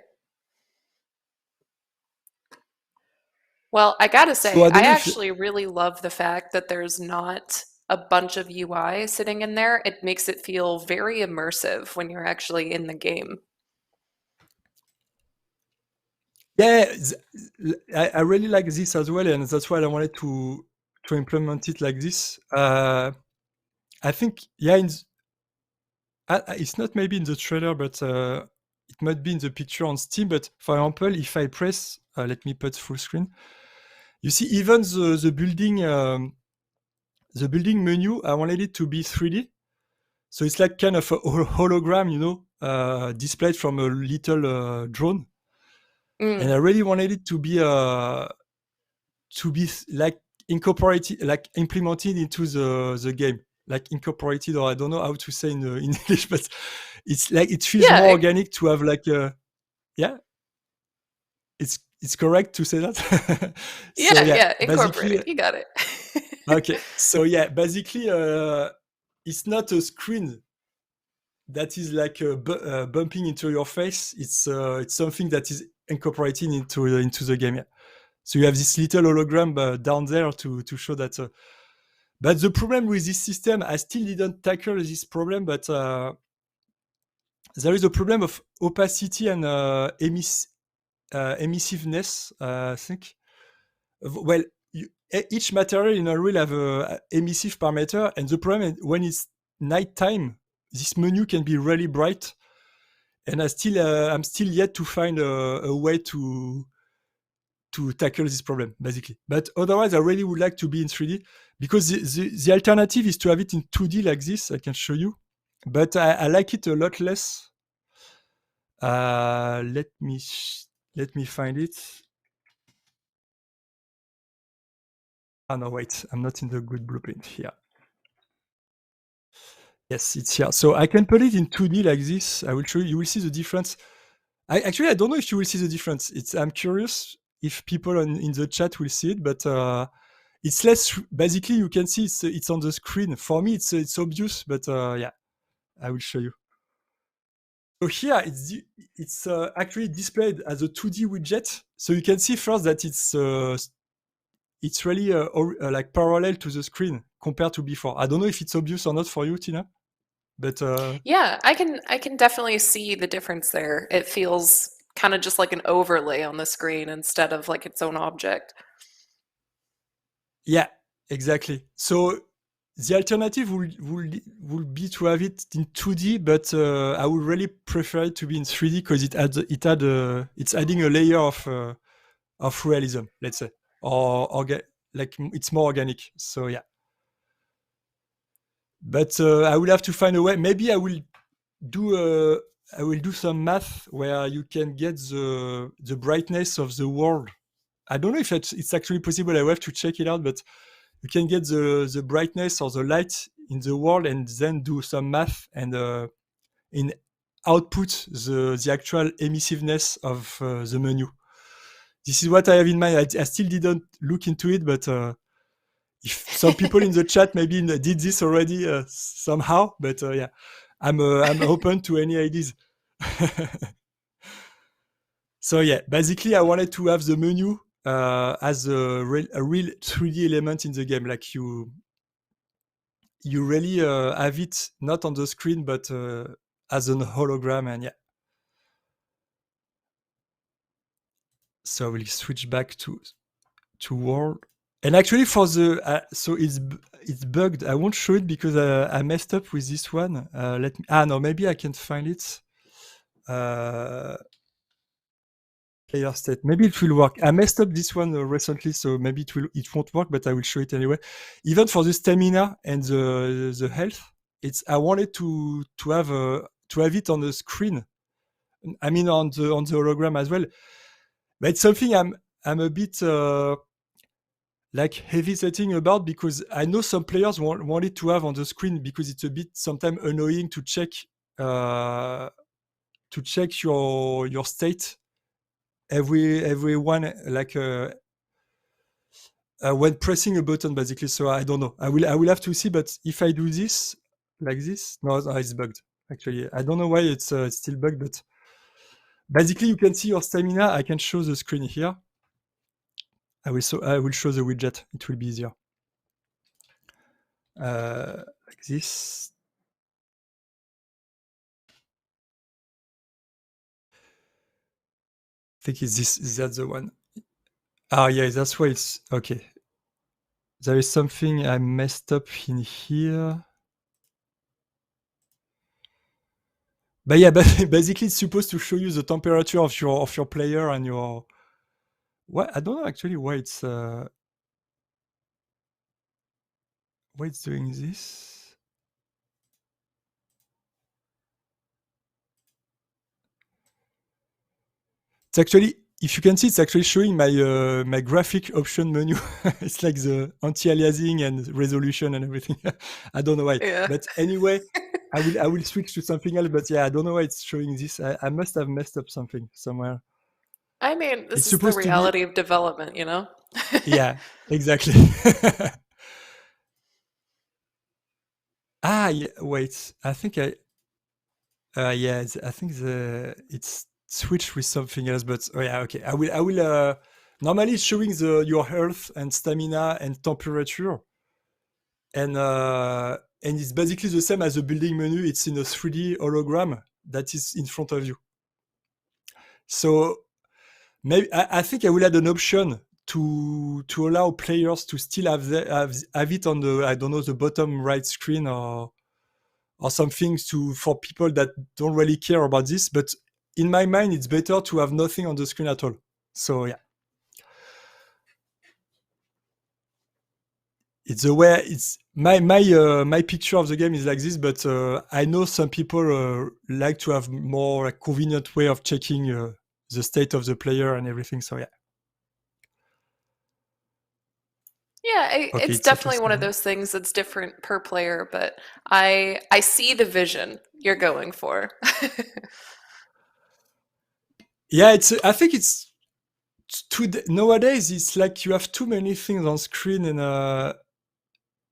Well, I gotta say, I actually really love the fact that there's not a bunch of UI sitting in there. It makes it feel very immersive when you're actually in the game. Yeah, I really like this as well, and that's why I wanted to to implement it like this. I think it's not maybe in the trailer, but it might be in the picture on Steam. But for example, if I press, let me put full screen. You see, even the building menu, I wanted it to be 3D. So it's like kind of a hologram, displayed from a little drone. And I really wanted it to be like incorporated, like implemented into the game, like incorporated, or I don't know how to say in English, but it's like it feels more organic to have like it's correct to say that. Incorporated. You got it. Okay, so basically it's not a screen that is like bumping into your face. It's something that is incorporated into the game. So you have this little hologram down there to show that. But the problem with this system, I still didn't tackle this problem, but there is a problem of opacity and emissiveness, I think. Well, each material in Unreal have a emissive parameter, and the problem is when it's nighttime, this menu can be really bright, and I'm still yet to find a way to tackle this problem, basically. But otherwise, I really would like to be in 3D, because the alternative is to have it in 2D like this. I can show you, but I like it a lot less. Let me find it. Oh no, wait, I'm not in the good blueprint here. Yes, it's here. So I can put it in 2D like this. I will show you. You will see the difference. I don't know if you will see the difference. I'm curious if people in the chat will see it, but it's less. Basically, you can see it's on the screen. For me, it's obvious, but I will show you. So here it's actually displayed as a 2D widget. So you can see first that it's really like parallel to the screen compared to before. I don't know if it's obvious or not for you, Tina, but yeah, I can definitely see the difference there. It feels kind of just like an overlay on the screen instead of like its own object. Yeah, exactly. So the alternative would be to have it in 2D, but I would really prefer it to be in 3D because it's adding a layer of realism, let's say, or like it's more organic. So yeah. But I will have to find a way. Maybe I will do some math where you can get the brightness of the world. I don't know if it's actually possible. I will have to check it out, but you can get the brightness or the light in the world and then do some math and in output the actual emissiveness of the menu. This is what I have in mind. I still didn't look into it, but if some people in the chat maybe did this already somehow, but I'm open to any ideas. So basically I wanted to have the menu as a real 3D element in the game, like you really have it not on the screen but as an hologram, and so we'll switch back to world. And actually for the so it's bugged. I won't show it because I messed up with this one. Let me no, maybe I can find it. Player state. Maybe it will work. I messed up this one recently, so maybe it won't work, but I will show it anyway. Even for the stamina and the health, I wanted to have it on the screen. I mean on the hologram as well. But it's something I'm a bit like hesitating about, because I know some players want it to have on the screen because it's a bit sometimes annoying to check your state everyone like when pressing a button, basically. So I don't know. I will have to see. But if I do this like this, no, it's bugged. Actually, I don't know why it's still bugged. But basically, you can see your stamina. I can show the screen here. I will show the widget. It will be easier. Like this. I think that's the one. Yeah, that's why it's okay. there is something I messed up in here. But yeah, basically it's supposed to show you the temperature of your player and your. What I don't know actually why it's doing this. It's actually, if you can see, it's actually showing my graphic option menu. It's like the anti-aliasing and resolution and everything. I don't know why. Yeah. But anyway, I will switch to something else. But yeah, I don't know why it's showing this. I must have messed up something somewhere. I mean, It's this is the supposed to be. reality of development, you know? Yeah, exactly. Yeah, wait. I think I think it's switched with something else, but oh yeah, okay. I will normally it's showing your health and stamina and temperature. And it's basically the same as the building menu. It's in a 3D hologram that is in front of you. So maybe I think I will add an option to allow players to still have it on the, I don't know, the bottom right screen or something for people that don't really care about this. But in my mind, it's better to have nothing on the screen at all. So yeah. It's the way it's my picture of the game is like this, but I know some people like to have more like, convenient way of checking the state of the player and everything. So yeah. Yeah, Okay, it's definitely one of those things that's different per player, but I see the vision you're going for. Yeah, I think it's nowadays it's like you have too many things on screen and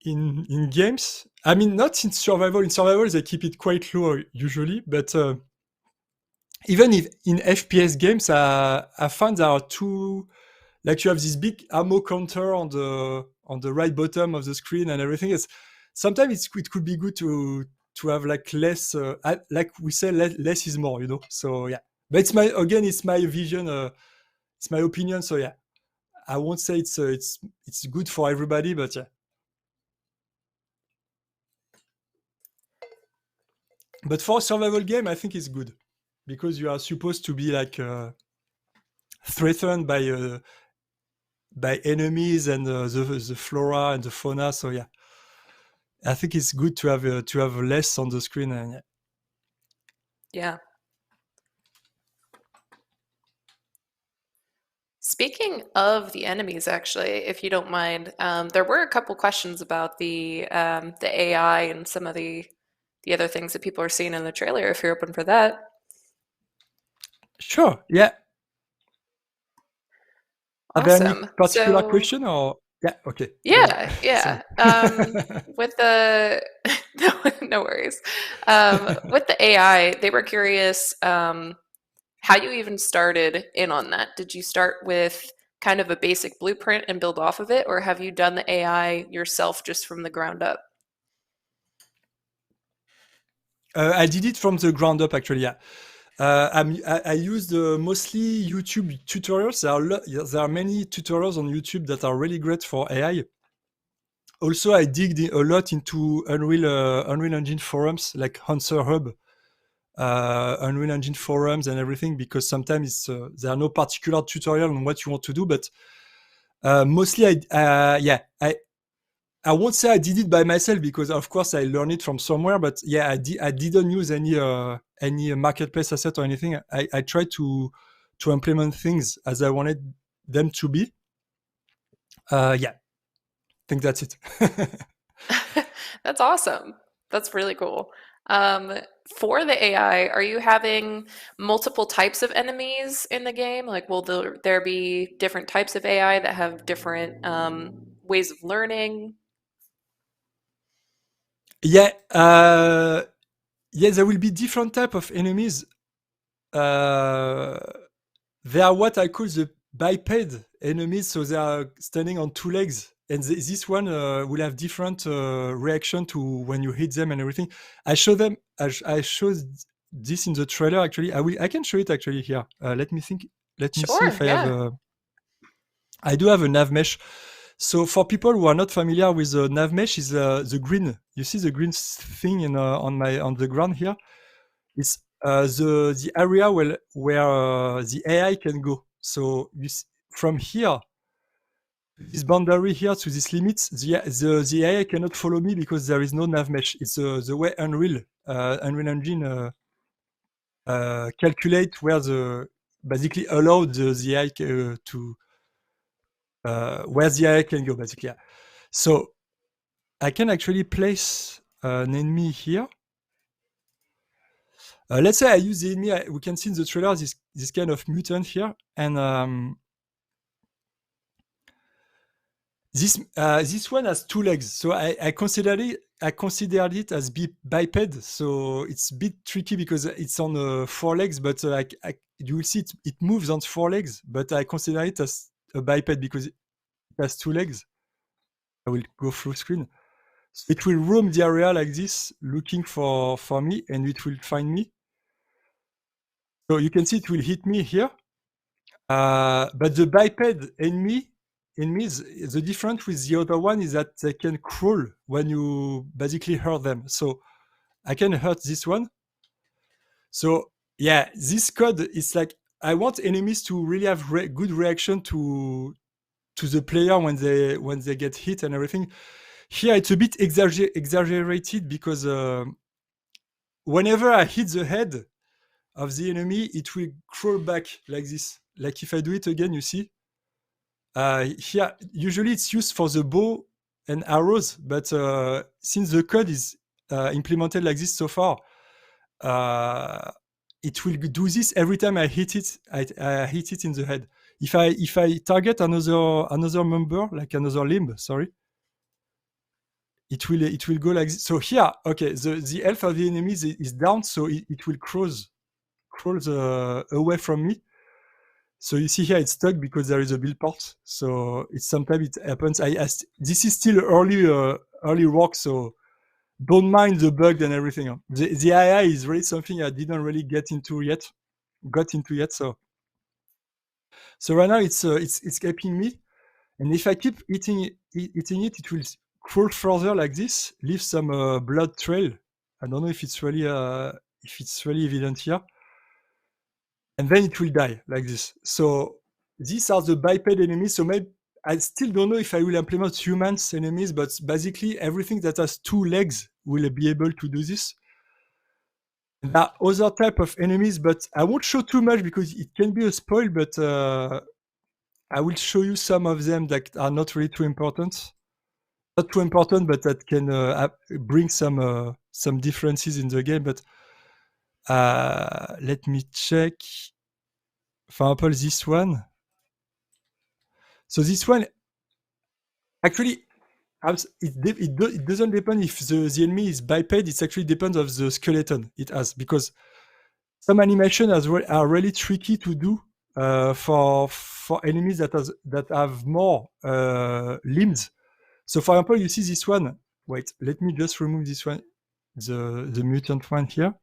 in games. I mean, not in survival. In survival, they keep it quite low usually, but even if in FPS games, I found there are two. Like you have this big ammo counter on the right bottom of the screen and everything. Sometimes it could be good to have like less. Like we say, less is more. You know. So yeah, but it's my vision. It's my opinion. So yeah, I won't say it's good for everybody, but yeah. But for a survival game, I think it's good because you are supposed to be like threatened by enemies and the flora and the fauna. So yeah, I think it's good to have less on the screen. And Yeah. Speaking of the enemies, actually, if you don't mind, there were a couple questions about the AI and some of the other things that people are seeing in the trailer, if you're open for that. Sure. Yeah. Are there any Awesome. particular question or? Yeah. Okay. Yeah. With the no worries. With the AI, they were curious how you even started in on that. Did you start with kind of a basic blueprint and build off of it, or have you done the AI yourself just from the ground up? I did it from the ground up, actually. Yeah. I used mostly YouTube tutorials. There are many tutorials on YouTube that are really great for AI. Also, I digged a lot into Unreal Engine forums like Answer Hub, Unreal Engine forums and everything, because sometimes there are no particular tutorial on what you want to do, but mostly I won't say I did it by myself because of course I learned it from somewhere, but yeah, I didn't use any marketplace asset or anything. I tried to implement things as I wanted them to be. I think that's it. That's awesome. That's really cool. For the AI, are you having multiple types of enemies in the game? Like, will there be different types of AI that have different ways of learning? Yeah, there will be different type of enemies. They are what I call the biped enemies, so they are standing on two legs, and this one will have different reaction to when you hit them and everything. I showed this in the trailer. Actually, I can show it actually here. Let me see if I have. I do have a nav mesh. So for people who are not familiar with nav mesh, is the green. You see the green thing on the ground here. It's the area where the AI can go. So from here, this boundary here to this limit, the AI cannot follow me because there is no nav mesh. It's the way Unreal Engine calculate where basically allow the AI to where the AI can go, basically. Yeah. So I can actually place an enemy here. Let's say I use the enemy. We can see in the trailer this kind of mutant here, and this one has 2 legs. So I considered it as biped. So it's a bit tricky because it's on 4 legs, but you will see it moves on 4 legs. But I consider it as a biped because it has 2 legs. I will go through screen. So it will roam the area like this, looking for me, and it will find me. So you can see it will hit me here. But the biped enemies, the difference with the other one is that they can crawl when you basically hurt them. So I can hurt this one. So yeah, this code is like, I want enemies to really have good reaction to the player when they get hit and everything. Here it's a bit exaggerated because whenever I hit the head of the enemy, it will crawl back like this. Like if I do it again, you see, here usually it's used for the bow and arrows, but since the code is implemented like this so far, it will do this every time I hit it. I hit it in the head. If I target another member, like another limb, sorry, it will go like this. So here, okay, the health of the enemies is down, so it will crawls away from me. So you see here it's stuck because there is a build port. So sometimes it happens. This is still early work, so don't mind the bug and everything. The AI is really something I didn't really got into yet. So right now it's escaping me, and if I keep eating it, it will crawl further like this, leave some blood trail. I don't know if it's really evident here. And then it will die like this. So these are the biped enemies. So maybe I still don't know if I will implement humans enemies, but basically everything that has 2 legs will be able to do this. There are other type of enemies, but I won't show too much because it can be a spoil, but I will show you some of them that are not really too important. Not too important, but that can bring some differences in the game. But let me check. For example, this one. So this one, actually, it doesn't depend if the enemy is biped. It actually depends of the skeleton it has, because some animations are really tricky to do for enemies that have more limbs. So for example, you see this one. Wait, let me just remove this one, the mutant one here.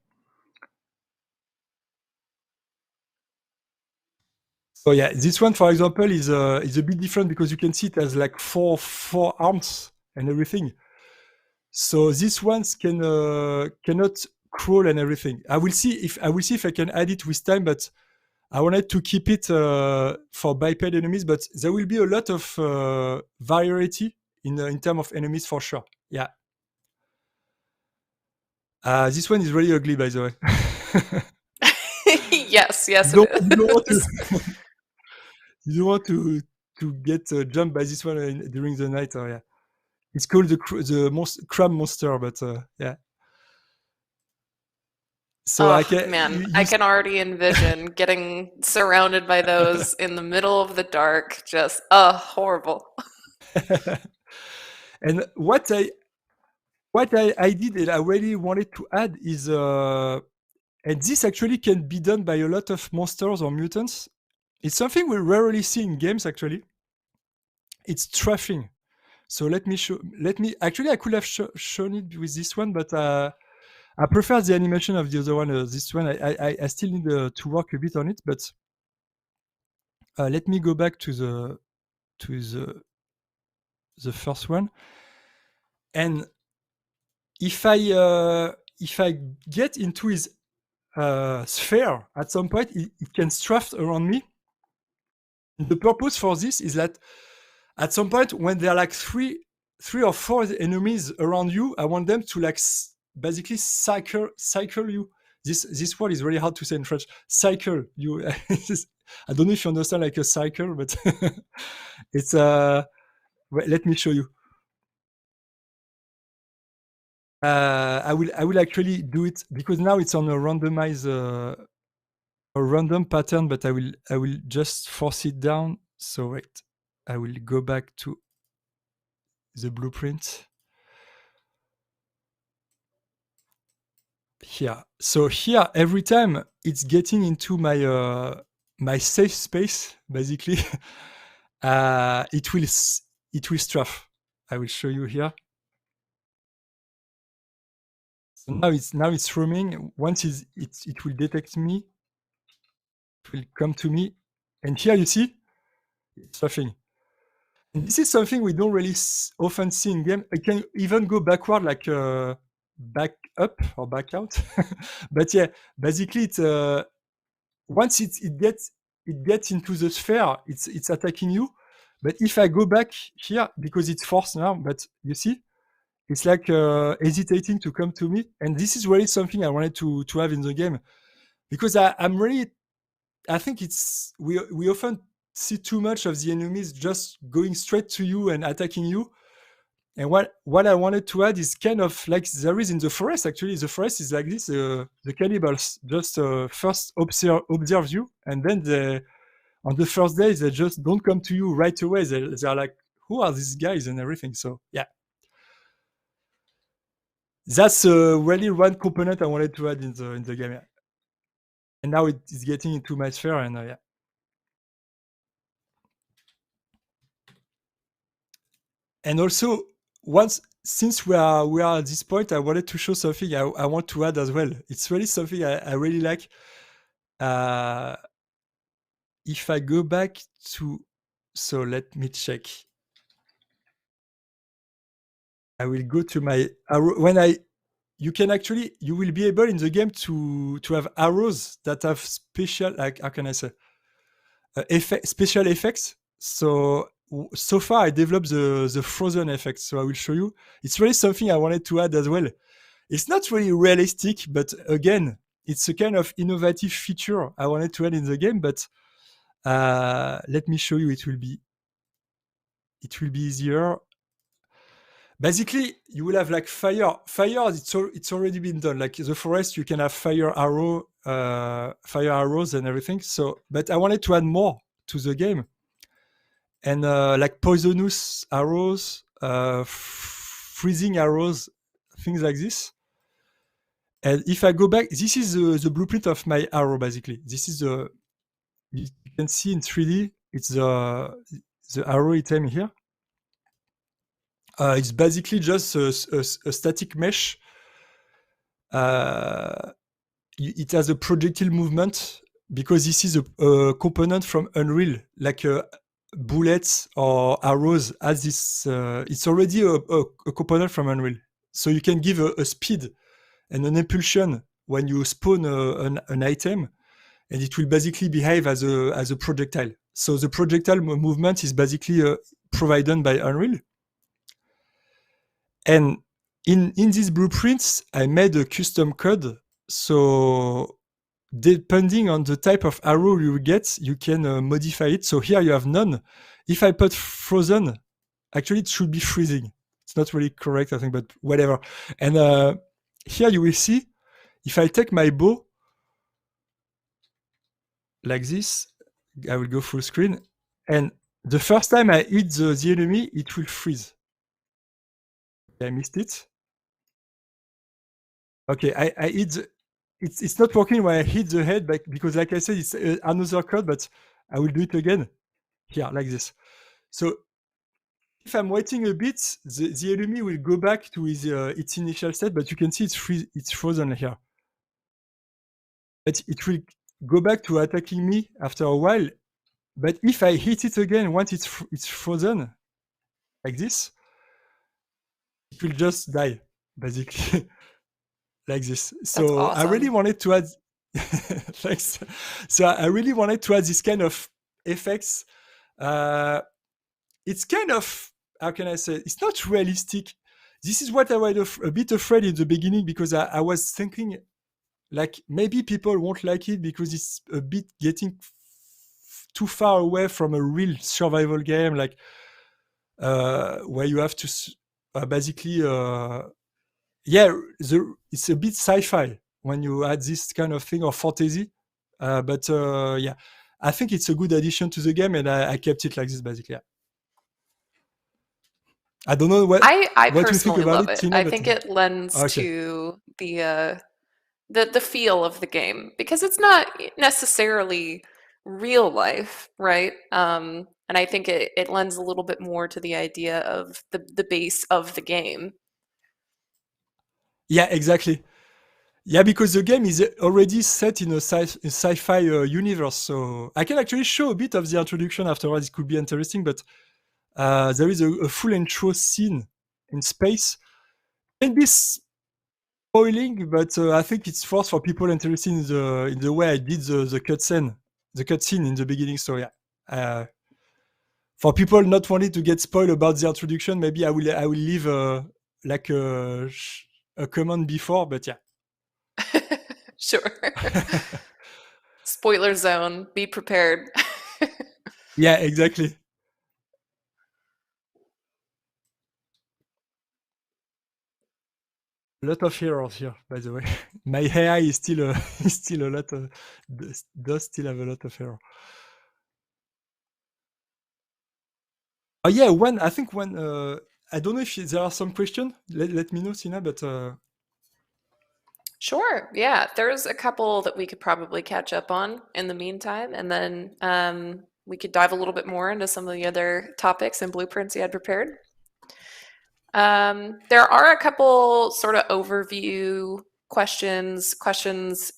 So yeah, this one, for example, is a bit different because you can see it has like four arms and everything. So these ones cannot crawl and everything. I will see if I can add it with time, but I wanted to keep it for biped enemies. But there will be a lot of variety in terms of enemies for sure. Yeah. This one is really ugly, by the way. Yes, You it don't is. you don't want to get jumped by this one during the night. Or yeah, it's called the crab monster, but yeah. So I can already envision getting surrounded by those in the middle of the dark. Just horrible. And what I did and I really wanted to add is and this actually can be done by a lot of monsters or mutants. It's something we rarely see in games actually. It's strafing. So let me actually I could have shown it with this one, but I prefer the animation of the other one. This one I still need to work a bit on it, but let me go back to the the first one. And if I get into his sphere at some point, it can strafe around me. The purpose for this is that at some point when there are like three or four enemies around you, I want them to like basically cycle you. This word is really hard to say in French. Cycle you. I don't know if you understand like a cycle, but it's let me show you. I will actually do it because now it's on a randomized a random pattern, but I will just force it down. So wait, I will go back to the blueprint here. So here, every time it's getting into my my safe space, basically, it will strafe. I will show you here. So now it's roaming. Once it will detect me, it will come to me, and here you see it's strafing. And this is something we don't really often see in game. It can even go backward, like back up or back out. But yeah, basically, it's once it gets into the sphere, it's attacking you. But if I go back here, because it's forced now, but you see, it's like hesitating to come to me. And this is really something I wanted to have in the game, because I think it's we often see too much of the enemies just going straight to you and attacking you. And what I wanted to add is kind of like there is in the forest. Actually, the forest is like this. The cannibals just first observe you, and then on the first day they just don't come to you right away. They're like, who are these guys and everything. So yeah, that's really one component I wanted to add in the game. Yeah. And now it is getting into my sphere, and yeah. And also, since we are at this point, I wanted to show something I want to add as well. It's really something I really like. If I go back to, so let me check. I will go to my arrow. You will be able in the game to have arrows that have special, like, how can I say, special effects. So far I developed the frozen effect, so I will show you. It's really something I wanted to add as well. It's not really realistic, but again, it's a kind of innovative feature I wanted to add in the game. But let me show you. It will be easier. Basically, you will have like fire. It's already been done. Like the forest, you can have fire arrows and everything. So, but I wanted to add more to the game. And like poisonous arrows, freezing arrows, things like this. And if I go back, this is the blueprint of my arrow, basically. This is you can see in 3D, it's the arrow item here. It's basically just a static mesh. It has a projectile movement, because this is a component from Unreal, like bullets or arrows as this. It's already a component from Unreal, so you can give a speed and an impulsion when you spawn an item, and it will basically behave as a projectile. So the projectile movement is basically provided by Unreal. And in these blueprints, I made a custom code. So depending on the type of arrow you get, you can modify it. So here you have none. If I put frozen, actually it should be freezing. It's not really correct, I think, but whatever. And here you will see, if I take my bow like this, I will go full screen. And the first time I hit the enemy, it will freeze. I missed it. Okay, I hit it's not working when I hit the head, because like I said, it's another code, but I will do it again here, like this. So if I'm waiting a bit, the enemy will go back to its initial state, but you can see it's frozen here. But it will go back to attacking me after a while. But if I hit it again, once it's frozen, like this, it will just die, basically, like this. So I really awesome. wanted to add, thanks. So I really wanted to add this kind of effects. It's kind of, how can I say, it's not realistic. This is what I was a bit afraid in the beginning, because I was thinking like maybe people won't like it because it's a bit getting too far away from a real survival game, like where you have to basically it's a bit sci-fi when you add this kind of thing, or fantasy, but yeah, I think it's a good addition to the game, and I kept it like this, basically. Yeah. I don't know what I you think personally about love it, it. Tina, I but think it lends okay. to the feel of the game, because it's not necessarily real life, right? And I think it lends a little bit more to the idea of the base of the game. Yeah, exactly. Yeah, because the game is already set in a sci-fi universe, so I can actually show a bit of the introduction afterwards. It could be interesting, but there is a full intro scene in space. Can be spoiling, but I think it's forced for people interested in the way I did the cutscene in the beginning. So yeah, for people not wanting to get spoiled about the introduction, maybe I will leave like a comment before, but yeah. Sure. Spoiler zone. Be prepared. Yeah, exactly. A lot of errors here, by the way. My AI is still a lot of does still have a lot of error. Oh yeah, I think I don't know if there are some questions. Let me know, Tina, but Sure. Yeah. There's a couple that we could probably catch up on in the meantime, and then we could dive a little bit more into some of the other topics and blueprints you had prepared. There are a couple sort of overview questions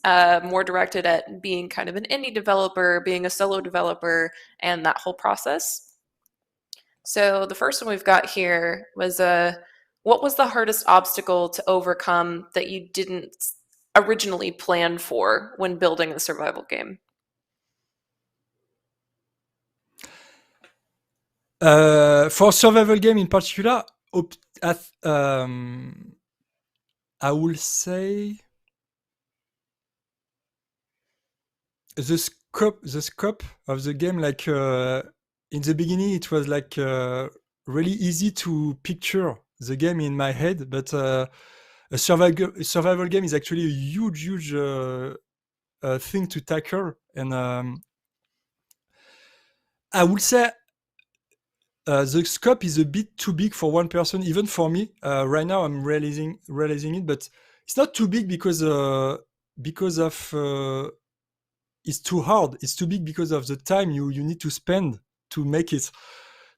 more directed at being kind of an indie developer, being a solo developer, and that whole process. So the first one we've got here was what was the hardest obstacle to overcome that you didn't originally plan for when building a survival game? For survival game in particular, I will say the scope of the game. Like in the beginning, it was like really easy to picture the game in my head, but a survival game is actually a huge thing to tackle, and I would say the scope is a bit too big for one person, even for me. Right now, I'm realizing it, but it's not too big because of it's too hard. It's too big because of the time you need to spend to make it.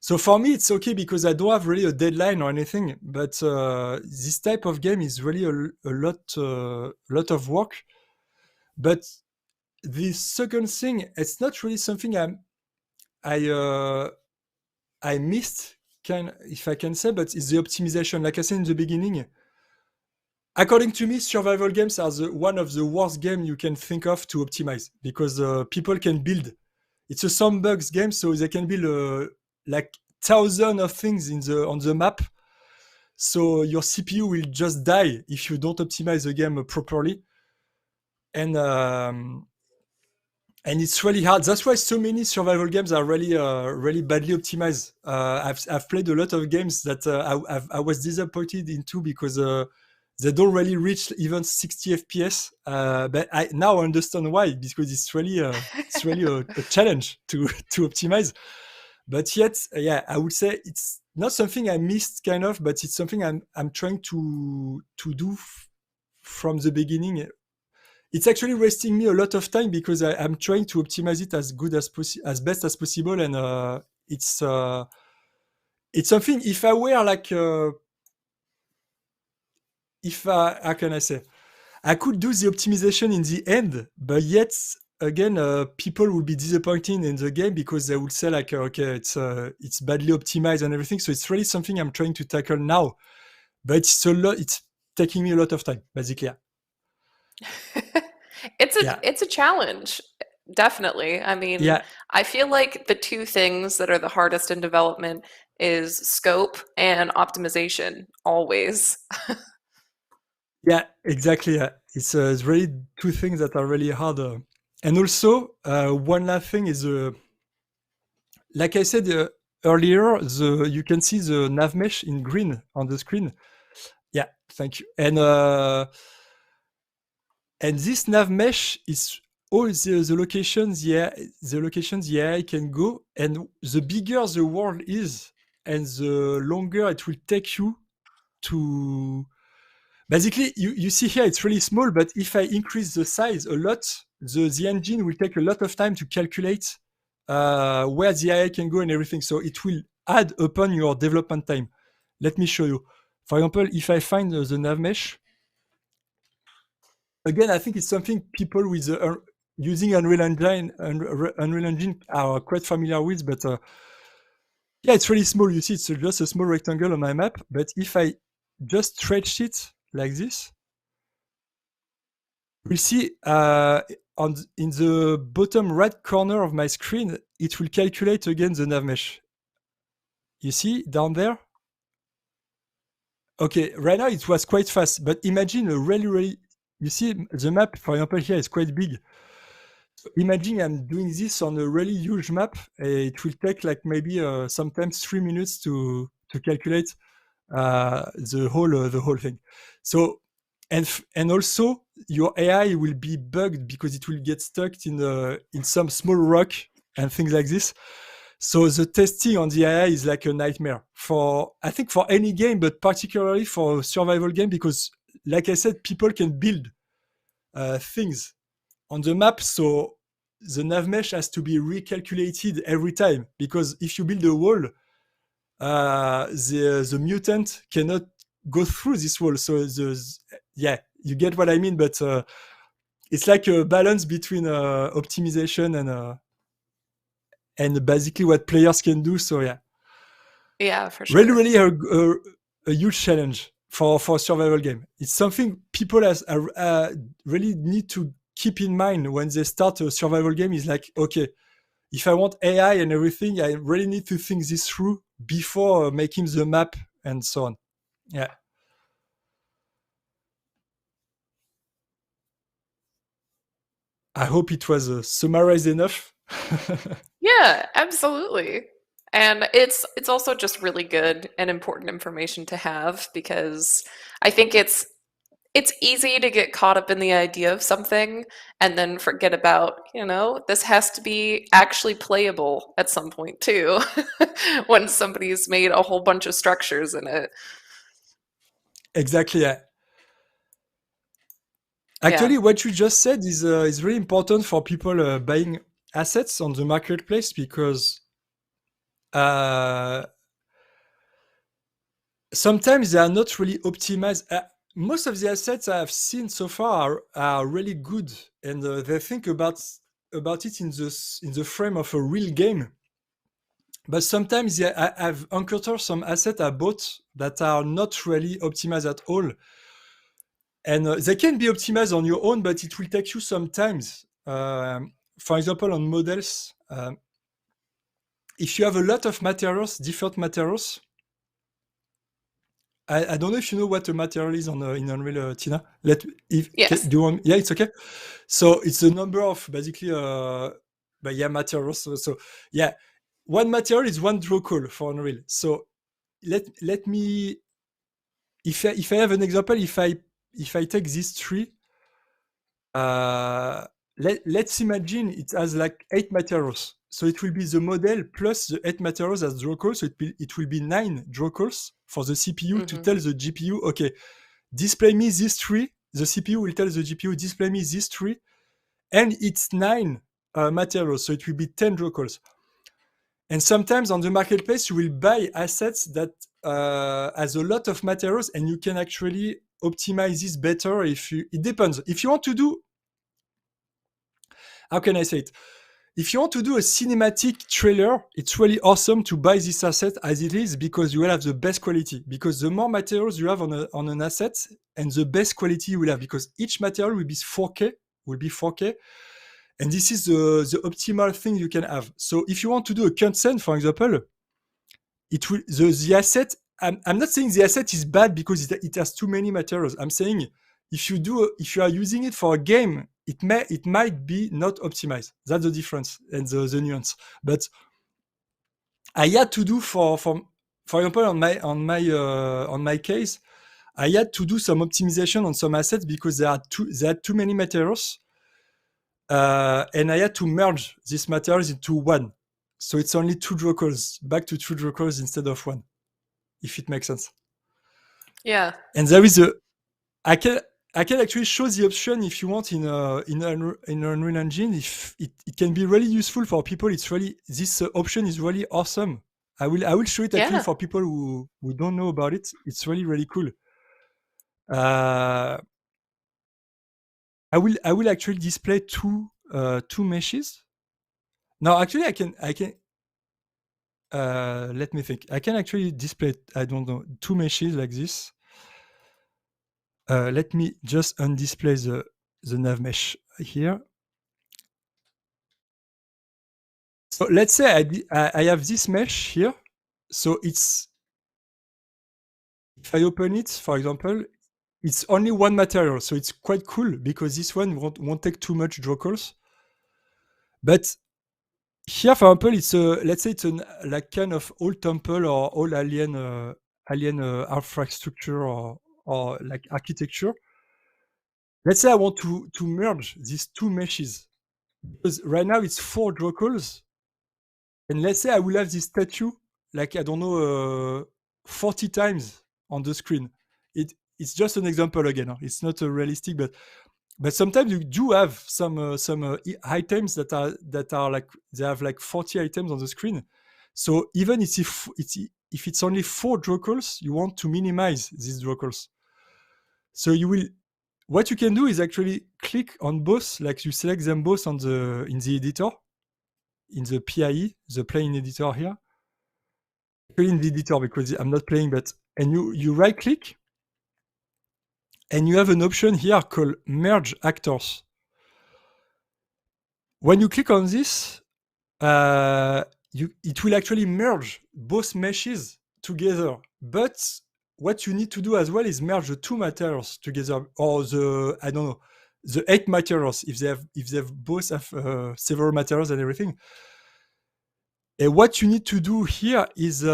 So for me, it's okay because I don't have really a deadline or anything. But this type of game is really a lot of work. But the second thing, it's not really something I missed, if I can say, but it's the optimization. Like I said in the beginning, according to me, survival games are one of the worst games you can think of to optimize, because people can build. It's a sandbox game, so they can build like thousands of things on the map. So your CPU will just die if you don't optimize the game properly. And it's really hard. That's why so many survival games are really badly optimized. I've played a lot of games that I was disappointed into because they don't really reach even 60 FPS. But I now understand why, because it's really a challenge to optimize. But yet, yeah, I would say it's not something I missed, kind of, but it's something I'm trying to do from the beginning. It's actually wasting me a lot of time because I'm trying to optimize it as best as possible, and it's something. If I were like, how can I say? I could do the optimization in the end, but yet again, people will be disappointed in the game because they will say like, okay, it's badly optimized and everything. So it's really something I'm trying to tackle now, but it's taking me a lot of time, basically. It's a challenge, definitely. I mean, I feel like the two things that are the hardest in development is scope and optimization, always. Yeah, exactly. It's really two things that are really hard. And also, one last thing is, like I said earlier, you can see the nav mesh in green on the screen. Yeah, thank you. And this nav mesh is all the locations. The locations the AI can go, and the bigger the world is, and the longer it will take you to. Basically, you see here it's really small, but if I increase the size a lot, the engine will take a lot of time to calculate where the AI can go and everything. So it will add upon your development time. Let me show you. For example, if I find the nav mesh, again, I think it's something people with using Unreal Engine are quite familiar with, but yeah, it's really small. You see, it's just a small rectangle on my map. But if I just stretch it like this, we'll see in the bottom right corner of my screen, it will calculate again the nav mesh. You see down there? Okay, right now it was quite fast, but imagine a really, you see the map, for example, here is quite big. So imagine I'm doing this on a really huge map. It will take like maybe sometimes 3 minutes to calculate the whole thing. So and also your AI will be bugged because it will get stuck in some small rock and things like this. So the testing on the AI is like a nightmare I think for any game, but particularly for a survival game, because like I said, people can build things on the map. So the nav mesh has to be recalculated every time, because if you build a wall, the mutant cannot go through this wall. So you get what I mean, but it's like a balance between optimization and basically what players can do. So Yeah, for sure. Really a huge challenge for a survival game. It's something people really need to keep in mind when they start a survival game. Is like, okay, if I want AI and everything, I really need to think this through before making the map and so on. Yeah. I hope it was summarized enough. Yeah, absolutely. And it's also just really good and important information to have, because I think it's easy to get caught up in the idea of something and then forget about, this has to be actually playable at some point too, when somebody's made a whole bunch of structures in it. Exactly. Yeah. Actually, what you just said is really important for people buying assets on the marketplace, because sometimes they are not really optimized. Most of the assets I have seen so far are really good, and they think about it in the frame of a real game. But sometimes I've encountered some assets I bought that are not really optimized at all. And they can be optimized on your own, but it will take you some time. For example, on models, if you have a lot of materials, different materials, I don't know if you know what a material is in Unreal, Tina. Yes. Do you want? Yeah, it's okay. So it's a number of basically, materials. So yeah, one material is one draw call for Unreal. So let me, if I have an example, if I take this tree, let's imagine it has like 8 materials. So it will be the model plus the 8 materials as draw calls. So it will be 9 draw calls for the CPU to tell the GPU, okay, display me this tree. The CPU will tell the GPU, display me this tree. And it's 9 materials. So it will be 10 draw calls. And sometimes on the marketplace, you will buy assets that has a lot of materials, and you can actually optimize this better. It depends. If you want to do, how can I say it? If you want to do a cinematic trailer, it's really awesome to buy this asset as it is because you will have the best quality. Because the more materials you have on an asset, and the best quality you will have, because each material will be 4K, and this is the optimal thing you can have. So if you want to do a cutscene, for example, it will the asset. I'm not saying the asset is bad because it has too many materials. I'm saying if you are using it for a game, it might be not optimized. That's the difference and the nuance. But I had to do for example on my case, I had to do some optimization on some assets because there had too many materials, and I had to merge these materials into one. So it's only 2 draw calls, back to 2 draw calls instead of 1, if it makes sense. Yeah. And there is I can actually show the option if you want in Unreal Engine. If it can be really useful for people. It's really, this option is really awesome. I will show it actually Yeah. for people who don't know about it. It's really cool. I will actually display two meshes. Now actually I can let me think. I can actually display, I don't know, 2 meshes like this. Let me just undisplay the nav mesh here. So let's say I have this mesh here. So it's, if I open it, for example, it's only one material. So it's quite cool because this one won't take too much draw calls. But here, for example, it's let's say it's like kind of old temple or old alien infrastructure or like architecture. Let's say I want to merge these 2 meshes because right now it's 4 draw calls, and let's say I will have this statue like, I don't know, 40 times on the screen. It's just an example again. It's not realistic, but sometimes you do have some items that are like, they have like 40 items on the screen. So even if it's only 4 draw calls, you want to minimize these draw calls. So what you can do is actually click on both, like you select them both in the editor, in the PIE, the playing editor here. Actually in the editor because I'm not playing, and you right click, and you have an option here called merge actors. When you click on this, it will actually merge both meshes together. But what you need to do as well is merge the 2 materials together, or the 8 materials if they both have several materials and everything. And what you need to do here is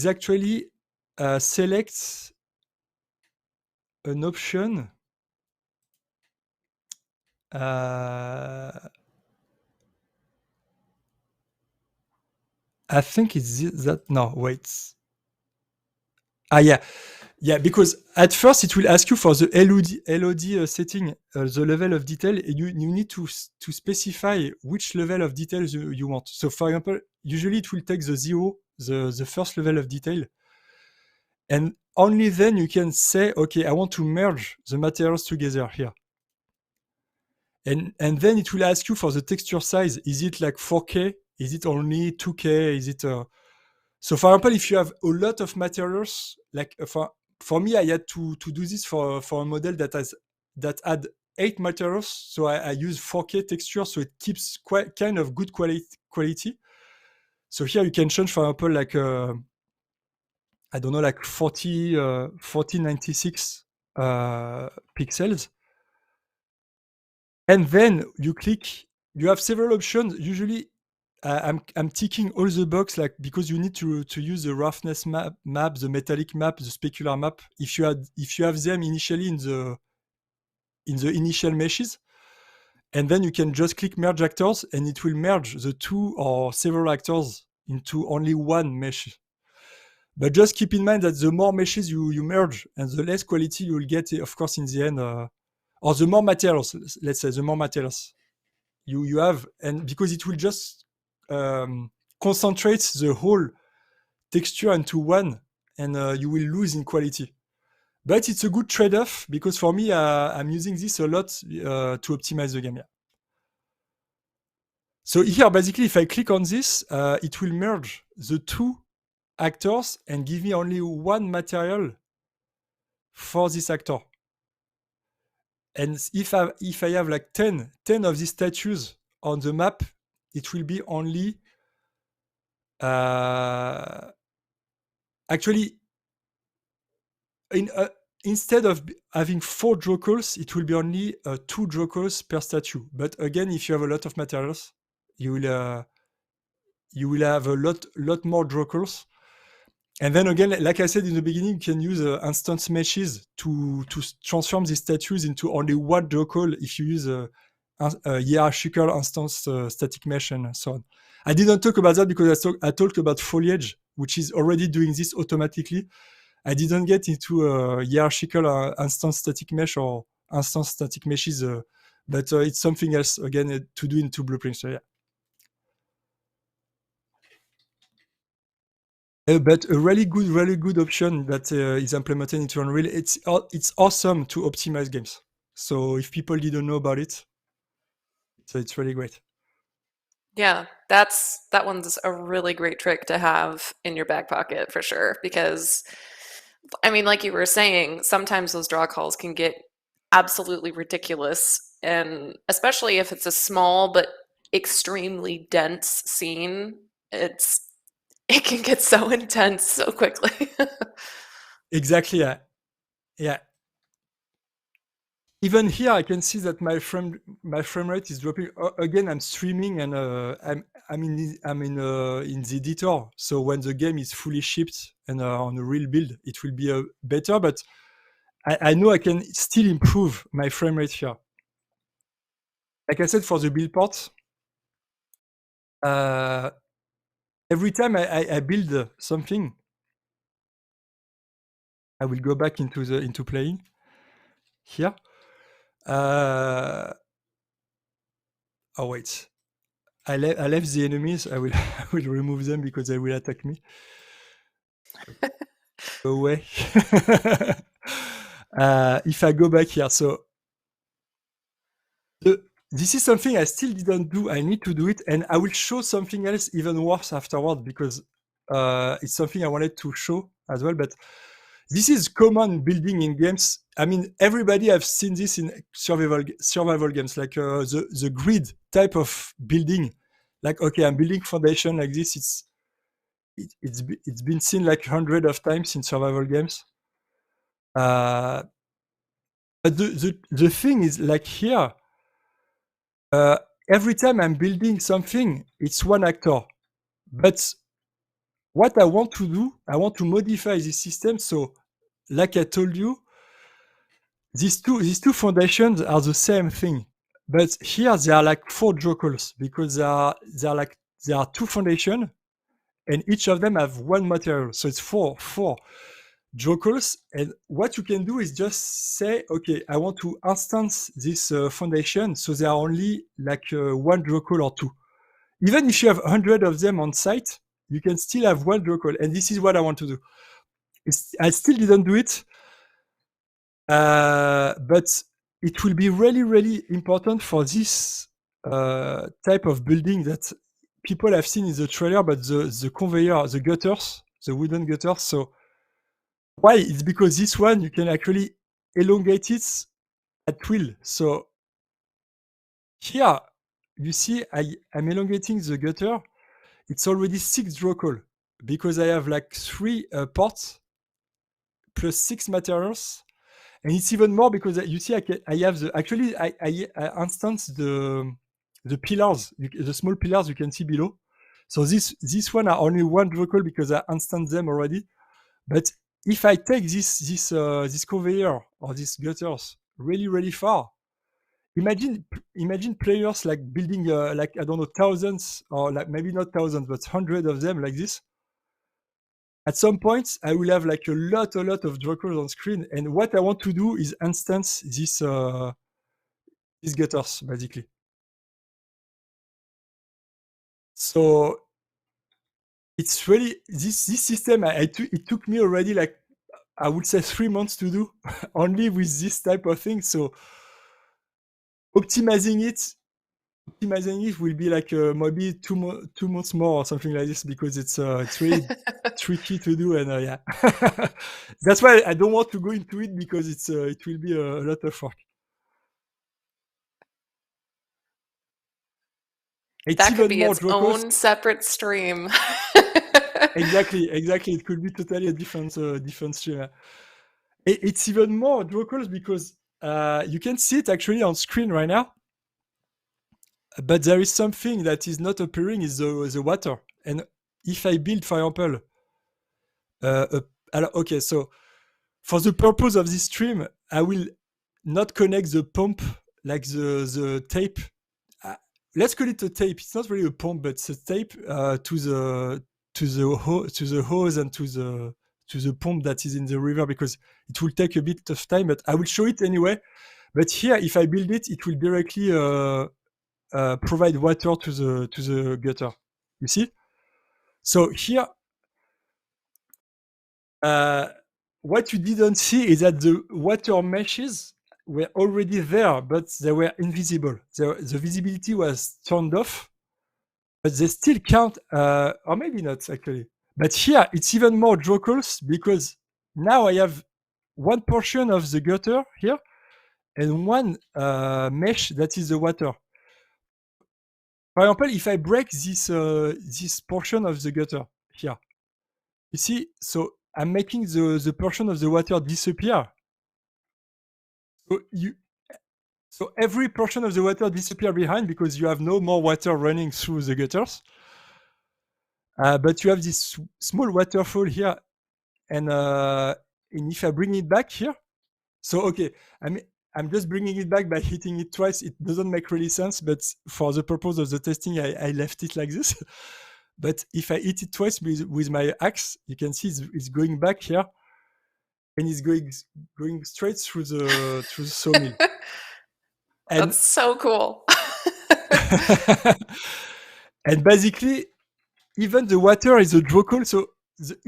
actually select an option. I think it's that. No, wait. Yeah, because at first it will ask you for the LOD setting, the level of detail, and you need to specify which level of details you want. So for example, usually it will take the 0, the first level of detail, and only then you can say, okay, I want to merge the materials together here. And then it will ask you for the texture size. Is it like 4K? Is it only 2K? Is it so for example, if you have a lot of materials, like for me, I had to do this for a model that had 8 materials. So I use 4K texture, so it keeps quite kind of good quality. So here you can change, for example, like I don't know, like 4096 pixels. And then you click, you have several options. Usually I'm ticking all the box, like, because you need to use the roughness map, the metallic map, the specular map. If you have them initially in the initial meshes, and then you can just click merge actors, and it will merge the 2 or several actors into only one mesh. But just keep in mind that the more meshes you merge, and the less quality you will get, of course, in the end, or the more materials. Let's say the more materials you have, and because it will just concentrate the whole texture into one, and you will lose in quality. But it's a good trade-off because for me, I'm using this a lot to optimize the game. Yeah. So here, basically, if I click on this, it will merge the two actors and give me only one material for this actor. And if I have like 10 of these statues on the map, it will be only actually instead of having 4 draw calls, it will be only 2 draw calls per statue. But again, if you have a lot of materials, you will have a lot more draw calls. And then again, like I said in the beginning, you can use instance meshes to transform these statues into only one draw call if you use a hierarchical instance static mesh and so on. I didn't talk about that because I talked about foliage, which is already doing this automatically. I didn't get into hierarchical instance static mesh or instance static meshes, but it's something else again to do into Blueprint. So yeah. But a really good option that is implemented into Unreal. It's awesome to optimize games. So if people didn't know about it, so it's really great. Yeah, that one's a really great trick to have in your back pocket for sure. Because, I mean, like you were saying, sometimes those draw calls can get absolutely ridiculous, and especially if it's a small but extremely dense scene, it can get so intense so quickly. Exactly. Yeah. Even here, I can see that my frame rate is dropping. Again, I'm streaming and I'm in the editor. So when the game is fully shipped and on a real build, it will be better. But I know I can still improve my frame rate here. Like I said, for the build part, every time I build something, I will go back into playing here. Oh wait, I left the enemies. I will remove them because they will attack me. Go away. If I go back here, so this is something I still didn't do. I need to do it, and I will show something else even worse afterward because it's something I wanted to show as well. But this is common building in games. I mean, everybody have seen this in survival games, like the grid type of building. Like, okay, I'm building foundation like this. It's been seen like hundreds of times in survival games. But the thing is, like here, every time I'm building something, it's one actor. But what I want to do, I want to modify this system. So, like I told you, these two foundations are the same thing. But here there are like 4 draw calls because there are 2 foundations and each of them have one material. So it's four draw calls. And what you can do is just say, okay, I want to instance this foundation. So there are only like 1 draw call or 2. Even if you have 100 of them on site, you can still have 1 draw call. And this is what I want to do. I still didn't do it. But it will be really, really important for this type of building that people have seen in the trailer, but the conveyor, the gutters, the wooden gutters. So why? It's because this one, you can actually elongate it at will. So here, you see, I'm elongating the gutter. It's already 6 draw call because I have like 3 parts plus 6 materials. And it's even more because you see, I have I instance the pillars, the small pillars you can see below. So this one are only 1 draw call because I instanced them already. But if I take this conveyor or these gutters really, really far, imagine players like building like, I don't know, thousands or like maybe not thousands, but hundreds of them like this. At some point, I will have like a lot of draw calls on screen, and what I want to do is instance these gutters basically. So it's really this system. It took me already like, I would say 3 months to do only with this type of thing. So optimizing it optimizing it will be like maybe 2 months more or something like this, because it's really tricky to do, and yeah, that's why I don't want to go into it, because it will be a lot of work. It's That could even be more its Dracos. own separate stream. Exactly. It could be totally a different stream. It's even more Dracos because you can see it actually on screen right now. But there is something that is not appearing, is the water. And if I build, for example, okay, so for the purpose of this stream, I will not connect the pump, like the tape. Let's call it a tape. It's not really a pump, but it's a tape to the hose and to the pump that is in the river, because it will take a bit of time. But I will show it anyway. But here, if I build it, it will directly provide water to the gutter. You see? So here, what you didn't see is that the water meshes were already there, but they were invisible. The visibility was turned off, but they still count, or maybe not actually. But here it's even more Dracos, because now I have one portion of the gutter here and one mesh that is the water. For example, if I break this portion of the gutter here, you see, so I'm making the portion of the water disappear. So every portion of the water disappear behind, because you have no more water running through the gutters. But you have this small waterfall here, and if I bring it back here, so okay, I'm just bringing it back by hitting it twice. It doesn't make really sense, but for the purpose of the testing, I left it like this. But if I hit it twice with my axe, you can see it's going back here, and it's going straight through the sawmill. And That's so cool. and basically, even the water is a Dracol, so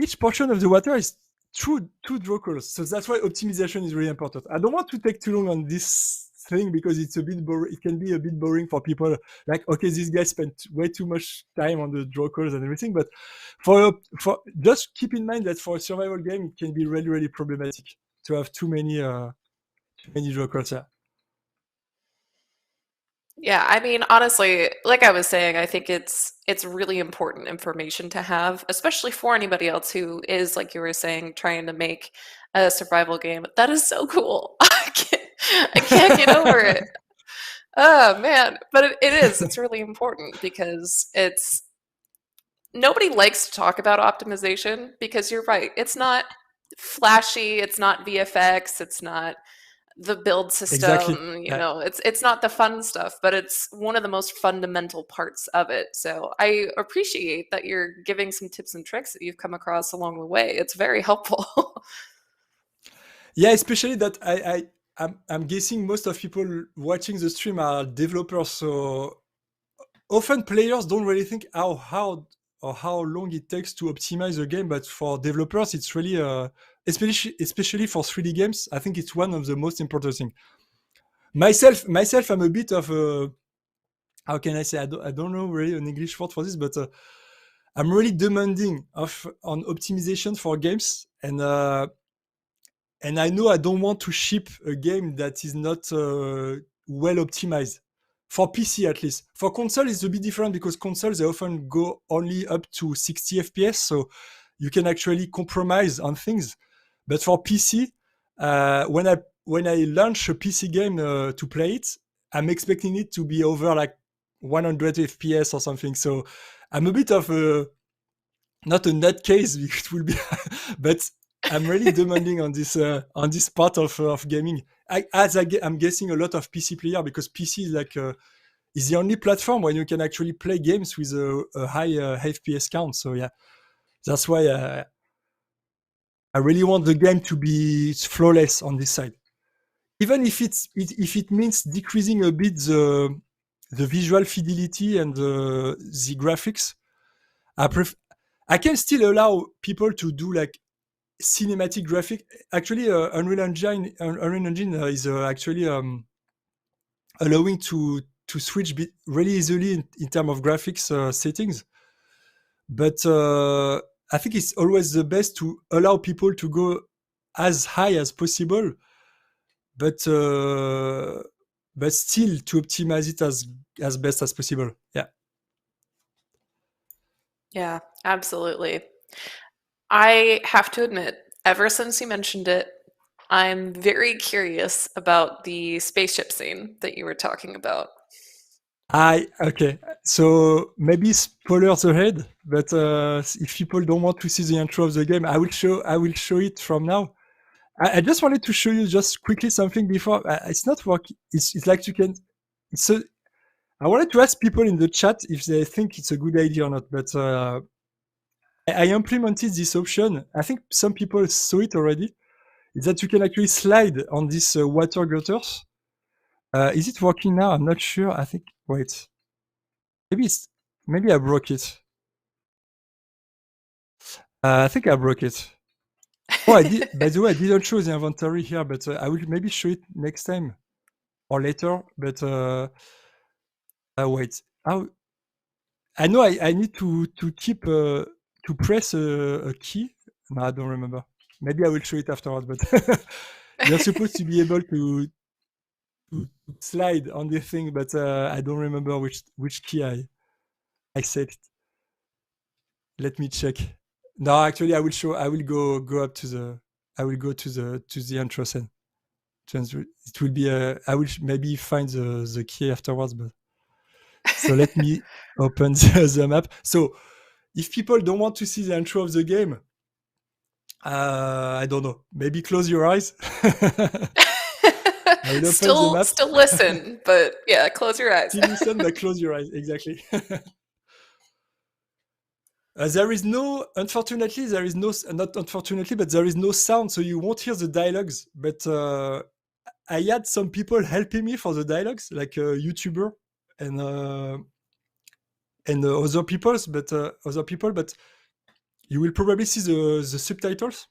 each portion of the water is two Dracols. So that's why optimization is really important. I don't want to take too long on this thing, because it's a bit boring. It can be a bit boring for people. Like, okay, this guy spent way too much time on the Dracols and everything. But for just keep in mind that for a survival game, it can be really, really problematic to have too many Dracols. Yeah. Yeah, I mean, honestly, like I was saying, I think it's really important information to have, especially for anybody else who is, like you were saying, trying to make a survival game. That is so cool. I can't get over it. Oh man, but it's really important, because nobody likes to talk about optimization, because you're right. It's not flashy, it's not VFX, it's not the build system, Exactly. you know, it's not the fun stuff, but it's one of the most fundamental parts of it. So I appreciate that you're giving some tips and tricks that you've come across along the way. It's very helpful. Yeah, especially that I'm guessing most of people watching the stream are developers, so often players don't really think how hard or how long it takes to optimize a game, but for developers, it's really, especially for 3D games, I think it's one of the most important things. Myself, I'm a bit of a, how can I say? I don't know really an English word for this, but I'm really demanding on optimization for games, and I know I don't want to ship a game that is not well optimized. For PC at least. For console, it's a bit different, because consoles, they often go only up to 60 FPS, so you can actually compromise on things. But for PC, when I launch a PC game to play it, I'm expecting it to be over like 100 FPS or something. So I'm a bit of not a nutcase, it will be, but I'm really demanding on this part of gaming. I'm guessing a lot of PC player, because PC is like is the only platform where you can actually play games with a high FPS count. So yeah, that's why I really want the game to be flawless on this side, even if it means decreasing a bit the visual fidelity and the graphics. I can still allow people to do like cinematic graphic. Actually, Unreal Engine is actually allowing to to switch really easily in terms of graphics settings. But I think it's always the best to allow people to go as high as possible, but still to optimize it as best as possible. Yeah. Yeah, absolutely. I have to admit, ever since you mentioned it, I'm very curious about the spaceship scene that you were talking about. Okay. So maybe spoilers ahead, but if people don't want to see the intro of the game, I will show it from now. I just wanted to show you just quickly something before. It's not working. It's like you can. So I wanted to ask people in the chat if they think it's a good idea or not. But I implemented this option. I think some people saw it already. Is that you can actually slide on these water gutters. Is it working now? I'm not sure. I think. Wait. Maybe I broke it. I think I broke it. Oh, I did. By the way, I didn't show the inventory here, but I will maybe show it next time or later. But wait. How? I know I need to keep to press a key. No, I don't remember. Maybe I will show it afterwards. But you're supposed to be able to slide on the thing, but I don't remember which key I set it. Let me check. No, actually, I will go up to the. I will go to the intro scene. It will be. I will maybe find the key afterwards, but. So let me open the map. So if people don't want to see the intro of the game, I don't know. Maybe close your eyes. Still listen, but yeah, close your eyes. Still listen, but close your eyes. Exactly. There is no, unfortunately, there is no, not unfortunately, but there is no sound, so you won't hear the dialogues. But I had some people helping me for the dialogues, like a YouTuber and other people, but you will probably see the subtitles.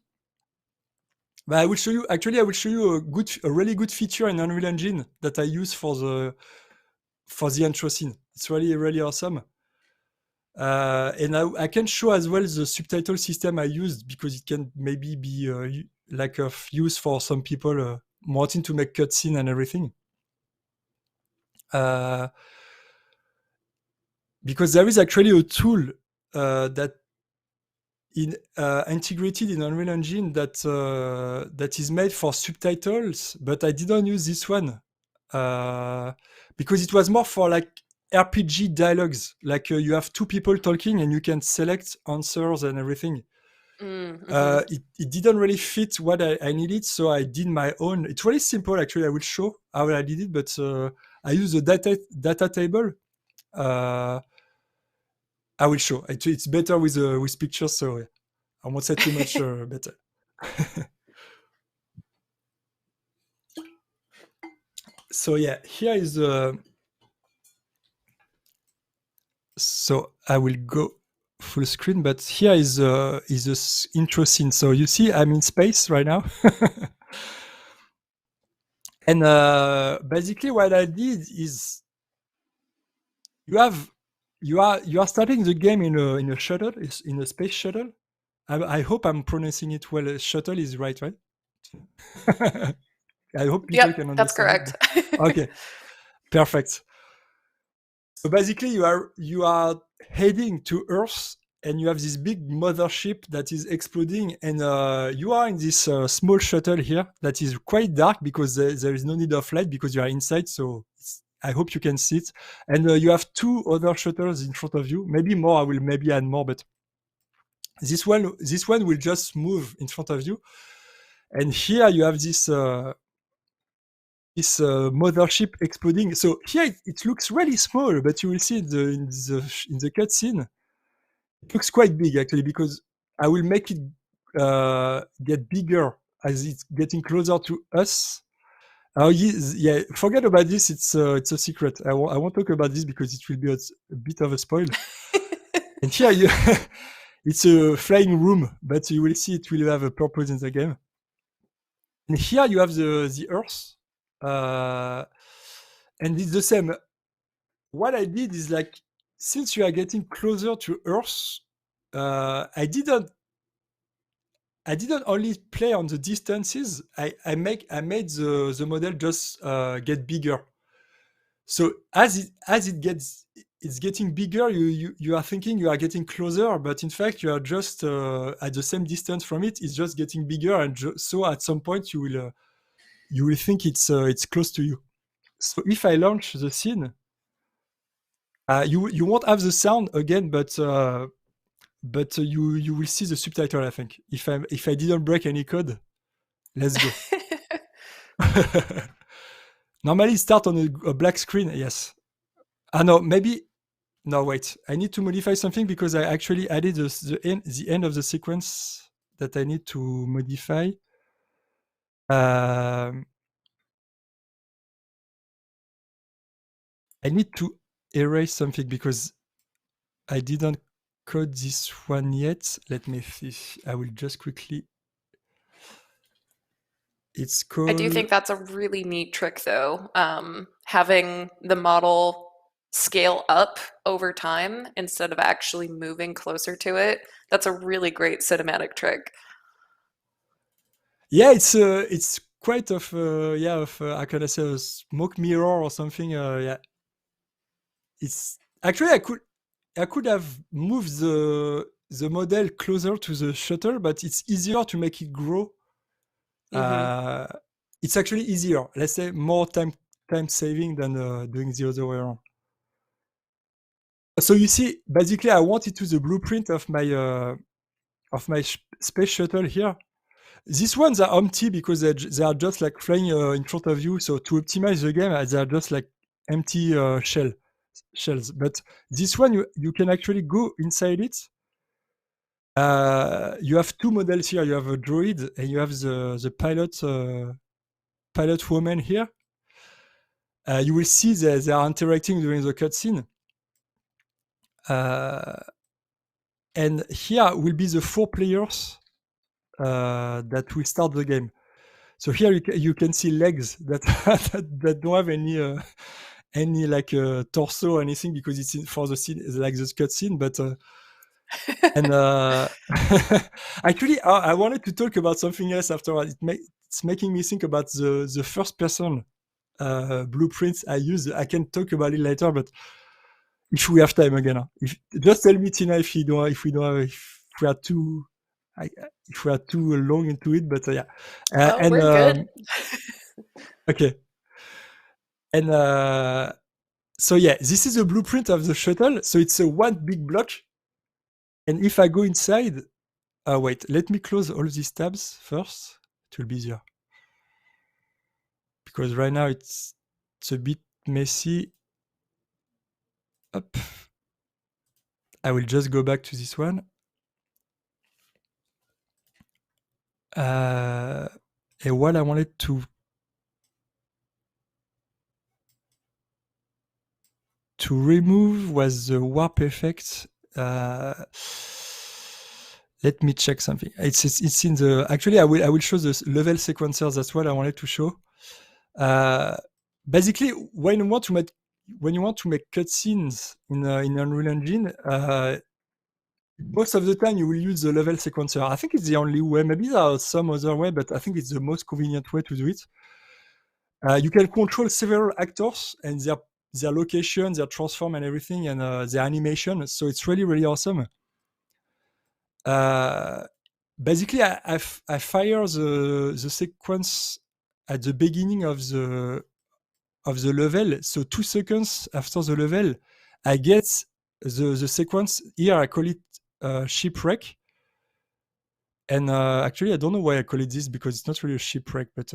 But I will show you. Actually, I will show you a really good feature in Unreal Engine that I use for the intro scene. It's really, really awesome. And I can show as well the subtitle system I used, because it can maybe be like of use for some people wanting to make cutscene and everything. Because there is actually a tool that integrated in Unreal Engine that is made for subtitles, but I didn't use this one because it was more for like RPG dialogues, like you have two people talking and you can select answers and everything. Mm-hmm. It didn't really fit what I needed, so I did my own. It's really simple, actually. I will show how I did it, but I use a data table. I will show. It's better with pictures, so I won't say too much better. So yeah, here is so I will go full screen, but here is this intro scene. So you see I'm in space right now. And basically what I did is you are starting the game in a shuttle, in a space shuttle. I hope I'm pronouncing it well. Shuttle is right? I hope people can understand. That's correct. Okay, perfect. So basically, you are heading to Earth, and you have this big mothership that is exploding, and you are in this small shuttle here that is quite dark because there is no need of light because you are inside. So I hope you can see it. And you have two other shuttles in front of you. Maybe more. I will maybe add more, but this one will just move in front of you. And here you have this mothership exploding. So here it looks really small, but you will see in the cutscene, it looks quite big actually, because I will make it get bigger as it's getting closer to us. Yeah, forget about this. It's a secret. I won't talk about this because it will be a bit of a spoil. And here it's a flying room, but you will see it will have a purpose in the game. And here you have the Earth, and it's the same. what I did is like, since you are getting closer to Earth, I didn't only play on the distances. I made the model just get bigger. So as it's getting bigger, you are thinking you are getting closer, but in fact you are just at the same distance from it. It's just getting bigger, and so at some point you will think it's close to you. So if I launch the scene, you won't have the sound again, but you will see the subtitle. I think if I didn't break any code, let's go. Normally it starts on a black screen. Yes. No, maybe. No, wait. I need to modify something because I actually added the end of the sequence that I need to modify. I need to erase something because I didn't code this one yet. Let me see. I will just quickly. It's called. I do think that's a really neat trick, though. Having the model scale up over time instead of actually moving closer to it. That's a really great cinematic trick. Yeah, it's quite of how can I say, a smoke mirror or something. Yeah, it's actually I could have moved the model closer to the shuttle, but it's easier to make it grow. It's actually easier. Let's say more time saving than doing the other way around. So you see, basically, I want it to the blueprint of my space shuttle here. These ones are empty because they are just like flying in front of you. So to optimize the game, they are just like empty shells. But this one, you can actually go inside it. You have two models here. You have a droid and you have the pilot woman here. You will see they are interacting during the cutscene. And here will be the 4 players that will start the game. So here you can see legs that that don't have any like torso or anything because it's for the scene, like the cutscene. But and actually, I wanted to talk about something else afterward. It's making me think about the first person blueprints I use. I can talk about it later, but if we have time again, just tell me, Tina, if we are too long into it. But yeah, and we're good. Okay, and so yeah, this is a blueprint of the shuttle. So it's a one big block, and if I go inside, wait, let me close all these tabs first. It will be easier because right now it's a bit messy. Up. I will just go back to this one. And what I wanted to remove was the warp effect. Let me check something. It's in the. Actually, I will show the level sequencers. That's what I wanted to show. Basically, when you want to make cutscenes in Unreal Engine, most of the time you will use the level sequencer. I think it's the only way. Maybe there are some other way, but I think it's the most convenient way to do it. You can control several actors and their location, their transform, and everything, and their animation. So it's really, really awesome. Basically, I fire the sequence at the beginning of the level. So 2 seconds after the level, I get the sequence. Here I call it shipwreck. And actually, I don't know why I call it this because it's not really a shipwreck, but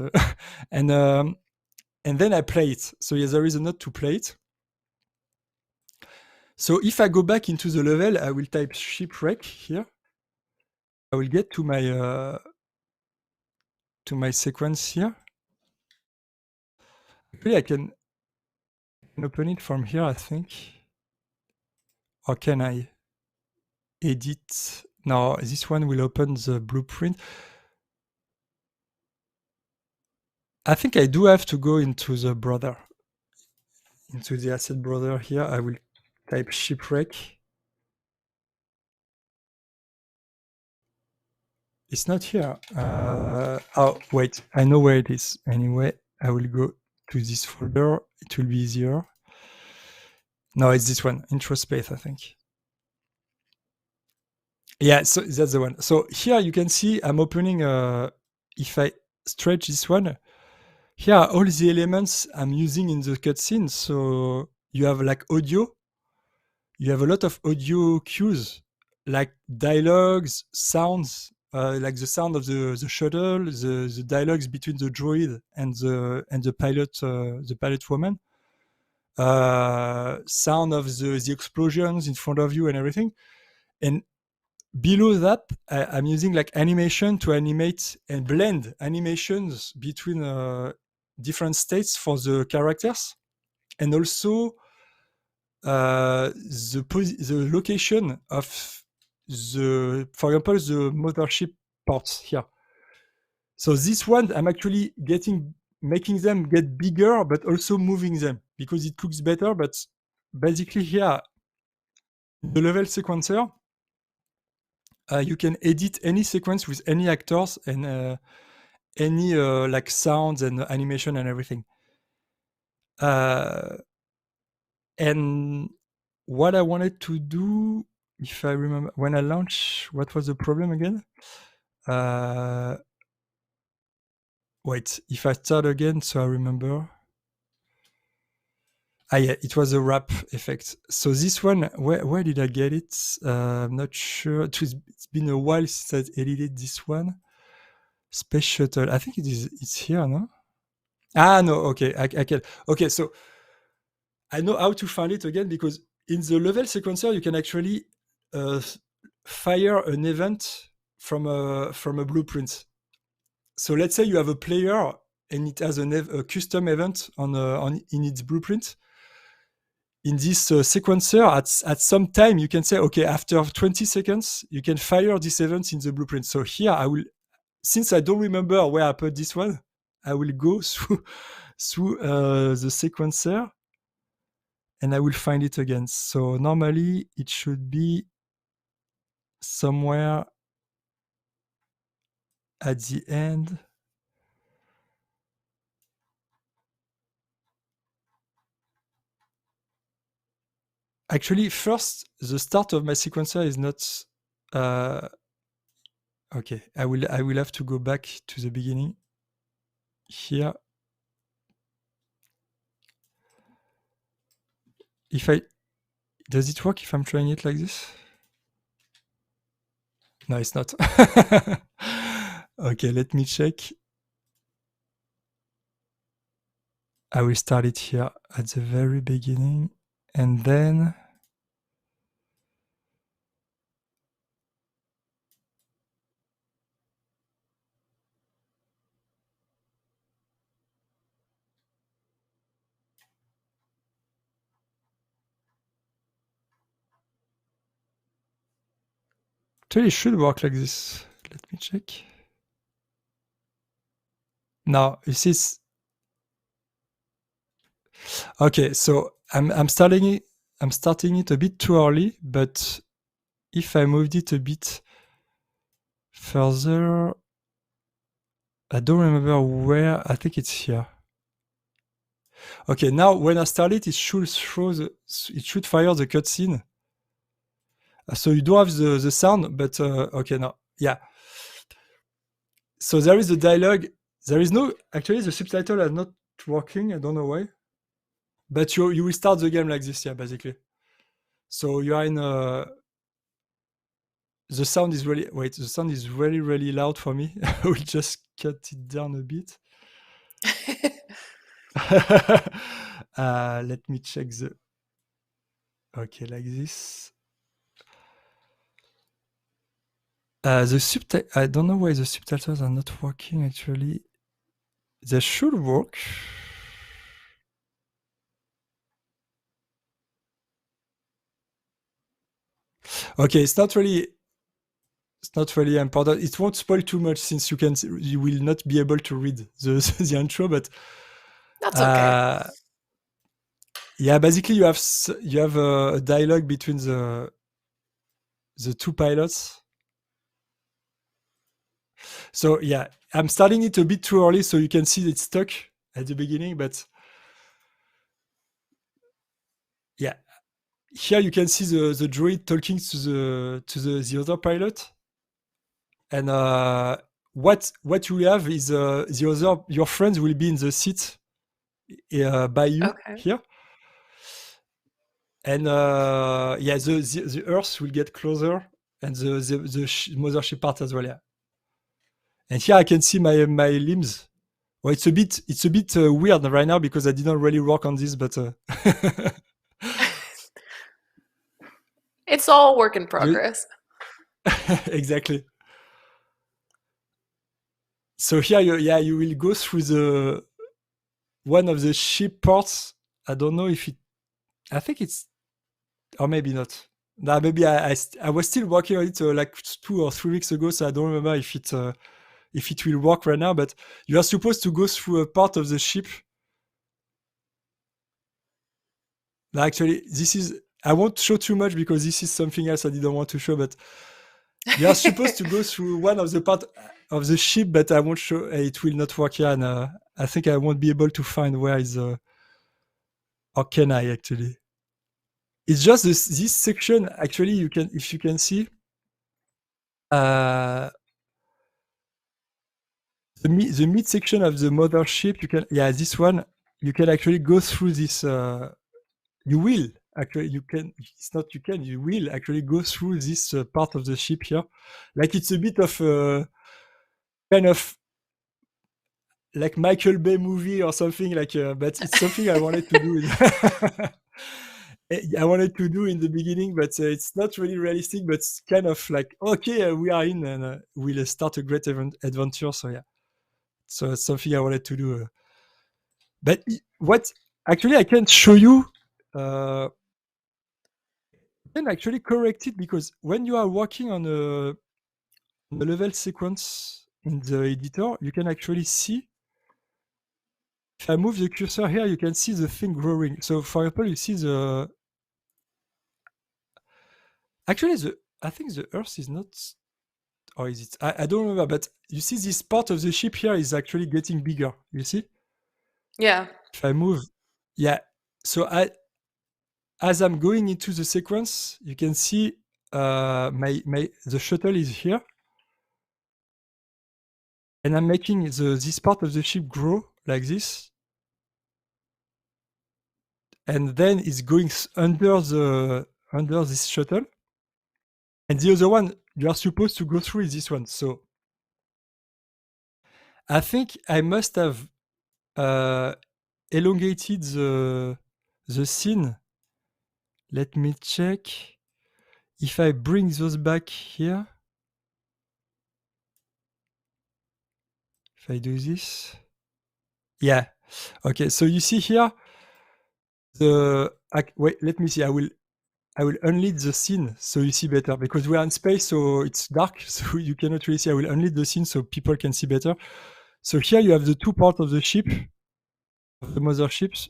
and then I play it. So yes, there is a note to play it. So if I go back into the level, I will type shipwreck here. I will get to my sequence here. Actually, I can open it from here, I think. Or can I edit? No, this one will open the blueprint. I think I do have to go into the brother. into the asset browser here. I will type shipwreck. It's not here. Oh, wait. I know where it is. Anyway, I will go to this folder. It will be easier. No, it's this one. Introspace, I think. Yeah, so that's the one. So here you can see I'm opening, if I stretch this one, here are all the elements I'm using in the cutscene. So you have like audio. You have a lot of audio cues, like dialogues, sounds, like the sound of the shuttle, the dialogues between the droid and the pilot woman, sound of the explosions in front of you and everything. And below that, I'm using like animation to animate and blend animations between different states for the characters, and also the location of the, for example, the mothership parts here. So this one, I'm actually making them get bigger, but also moving them because it looks better. But basically here, the level sequencer, you can edit any sequence with any actors and any like sounds and animation and everything. And what I wanted to do, if I remember, when I launched, what was the problem again? Wait, if I start again, so I remember. Yeah, it was a wrap effect. So this one, where did I get it? I'm not sure. It's been a while since I edited this one. Space Shuttle. I think it's here, no? No, okay. I can. Okay, so I know how to find it again because in the level sequencer, you can actually fire an event from a blueprint. So let's say you have a player and it has a custom event in its blueprint. In this sequencer, at some time, you can say, okay, after 20 seconds, you can fire this event in the blueprint. So here, I will, since I don't remember where I put this one, I will go through the sequencer and I will find it again. So normally, it should be somewhere at the end. Actually, first, the start of my sequencer is not. Okay, I will have to go back to the beginning. Here, does it work if I'm trying it like this? No, it's not. Okay, let me check. I will start it here at the very beginning, and then. Actually, it should work like this. Let me check. Now, you see. Okay, so I'm starting it a bit too early, but if I moved it a bit further, I don't remember where. I think it's here. Okay, now when I start it, it should fire the cutscene. So you don't have the sound, but okay, now, yeah. So there is the dialogue. There is no, actually the subtitle are not working. I don't know why. But you will start the game like this, yeah, basically. So you are in the sound is really, wait, the sound is really, really loud for me. I will just cut it down a bit. Let me check okay, like this. I don't know why the subtitles are not working actually. They should work. Okay, it's not really important. It won't spoil too much since you will not be able to read the intro, but that's okay. Yeah, basically you have a dialogue between the two pilots. So yeah, I'm starting it a bit too early, so you can see it's stuck at the beginning. But yeah, here you can see the droid talking to the other pilot, and what you have is your friends will be in the seat by you Okay. here, and yeah, the Earth will get closer, and the mothership part as well. Yeah, and here I can see my limbs. Well, it's a bit weird right now because I didn't really work on this, but It's all work in progress. exactly. So here, you will go through the one of the ship parts. I don't know if I think it's, or maybe not. Nah, maybe I was still working on it like 2 or 3 weeks ago, so I don't remember if it will work right now. But you are supposed to go through a part of the ship. Now, actually, I won't show too much because this is something else I didn't want to show. But you are supposed to go through one of the part of the ship, but I won't show. It will not work here, and I think I won't be able to find where is. Or can I actually? It's just this section. Actually, if you can see, the mid section of the mothership. This one. You can actually go through this. You will actually. You can. It's not. You can. You will actually go through this part of the ship here. Like it's a bit of kind of like Michael Bay movie or something like. But it's something I wanted to do. I wanted to do in the beginning, but it's not really realistic. But it's kind of like, okay, we are in, and we'll start a great adventure. So yeah, so it's something I wanted to do. But what actually I can show you, I can actually correct it because when you are working on a level sequence in the editor, you can actually see. If I move the cursor here, you can see the thing growing. So for example, you see the. Actually, I think the Earth is not. Or is it? I don't remember, but you see this part of the ship here is actually getting bigger. You see? Yeah. If I move, yeah. So as I'm going into the sequence, you can see the shuttle is here, and I'm making this part of the ship grow like this, and then it's going under this shuttle, and the other one you are supposed to go through is this one. So I think I must have elongated the scene. Let me check. If I bring those back here, if I do this, yeah, okay. So you see here, wait. Let me see. I will unlead the scene so you see better because we are in space, so it's dark, so you cannot really see. I will unlead the scene so people can see better. So here you have the two parts of the ship, of the motherships,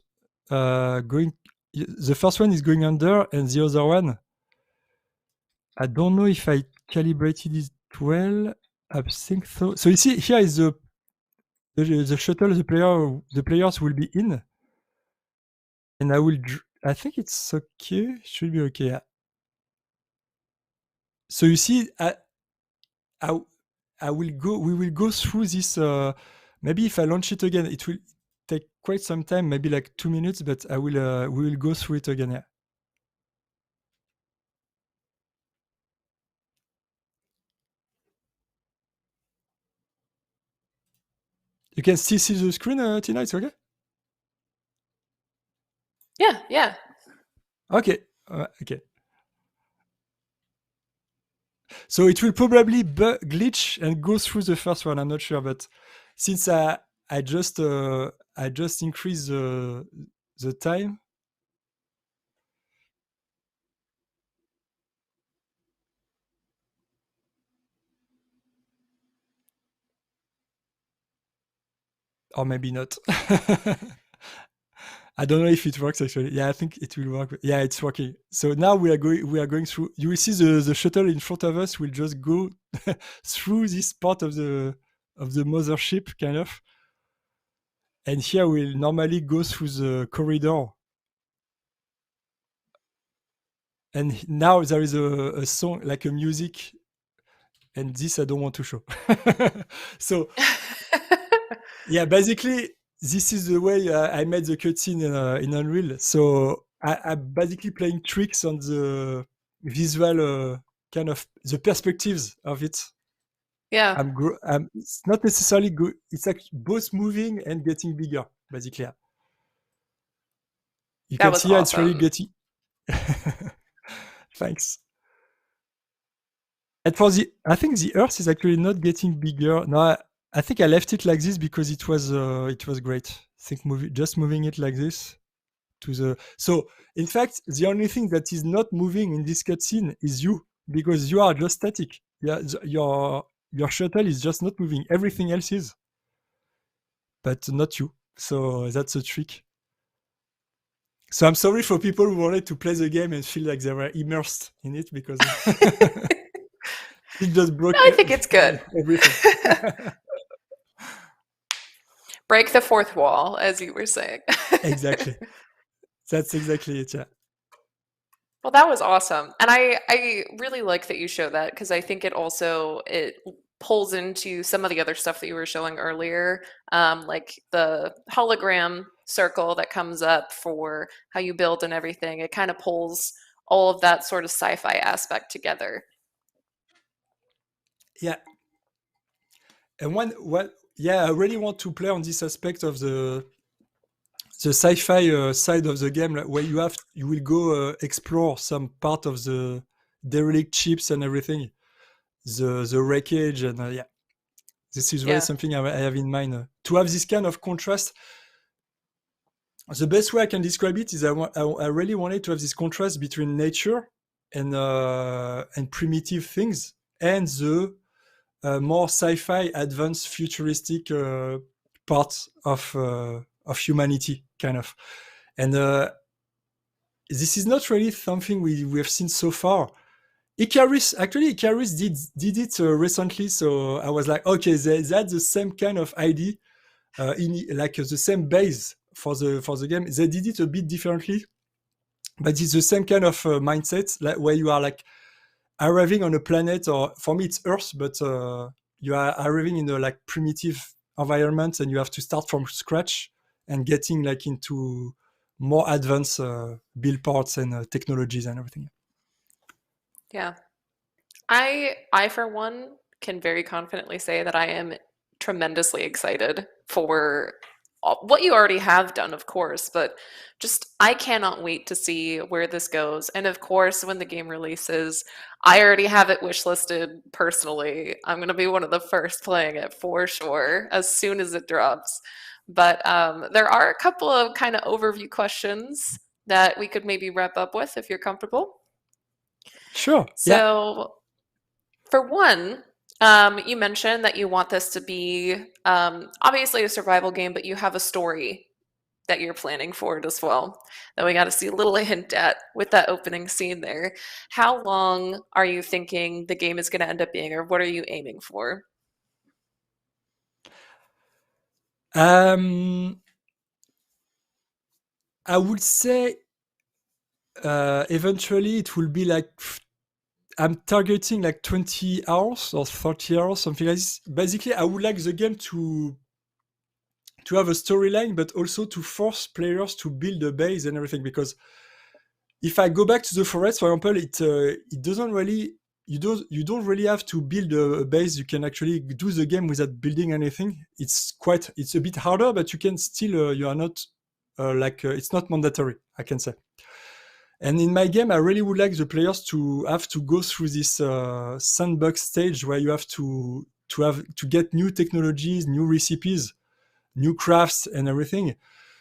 going. The first one is going under, and the other one, I don't know if I calibrated it well. I think so. So you see, here is the shuttle. The players will be in, and I think it's okay. Should be okay. Yeah. So you see, we will go through this. Maybe if I launch it again, it will take quite some time, maybe like 2 minutes. But we will go through it again. Yeah. You can still see the screen, Tina. It's okay. Yeah. Okay. Okay. So it will probably glitch and go through the first one. I'm not sure, but since I just increased the time. Or maybe not. I don't know if it works actually. Yeah, I think it will work. Yeah, it's working. So now we are going through. You will see the shuttle in front of us will just go through this part of the mothership, kind of. And here we'll normally go through the corridor. And now there is a song, like a music, and this I don't want to show. So yeah, basically this is the way I made the cutscene in Unreal. So I'm basically playing tricks on the visual kind of the perspectives of it. Yeah. It's not necessarily good. It's like both moving and getting bigger, basically. You That can was see it's really awesome. getting. Thanks. And for I think the Earth is actually not getting bigger. No, I think I left it like this because it was great. I think just moving it like this to the. So in fact, the only thing that is not moving in this cutscene is you, because you are just static. Yeah, your shuttle is just not moving. Everything else is, but not you. So that's a trick. So I'm sorry for people who wanted to play the game and feel like they were immersed in it, because it just broke. I think it's good. Everything. Break the fourth wall, as you were saying. Exactly. That's exactly it, yeah. Well, that was awesome. And I really like that you show that, because I think it pulls into some of the other stuff that you were showing earlier, like the hologram circle that comes up for how you build and everything. It kind of pulls all of that sort of sci-fi aspect together. Yeah. And I really want to play on this aspect of the sci-fi side of the game, like where you will go explore some part of the derelict ships and everything, the wreckage, and yeah, this is really something I have in mind, to have this kind of contrast. The best way I can describe it is I really wanted to have this contrast between nature and primitive things, and the more sci-fi, advanced, futuristic part of humanity, kind of. And this is not really something we have seen so far. Icarus did it recently, so I was like, okay, that's the same kind of idea, like the same base for the game. They did it a bit differently, but it's the same kind of mindset, like where you are like arriving on a planet, or for me it's Earth, but you are arriving in a like primitive environment, and you have to start from scratch and getting like into more advanced build parts and technologies and everything. Yeah. I for one can very confidently say that I am tremendously excited for what you already have done, of course, but just I cannot wait to see where this goes. And of course, when the game releases, I already have it wishlisted personally. I'm going to be one of the first playing it for sure as soon as it drops. But there are a couple of kind of overview questions that we could maybe wrap up with if you're comfortable. Sure. So, for one, you mentioned that you want this to be obviously a survival game, but you have a story that you're planning for it as well, that we got to see a little hint at with that opening scene there. How long are you thinking the game is going to end up being, or what are you aiming for? I would say eventually it will be like, I'm targeting like 20 hours or 30 hours, something like this. Basically, I would like the game to have a storyline, but also to force players to build a base and everything. Because if I go back to the forest, for example, it doesn't really, you don't really have to build a base. You can actually do the game without building anything. It's a bit harder, but you can still, you are not it's not mandatory, I can say. And in my game, I really would like the players to have to go through this sandbox stage where you have to get new technologies, new recipes, new crafts, and everything.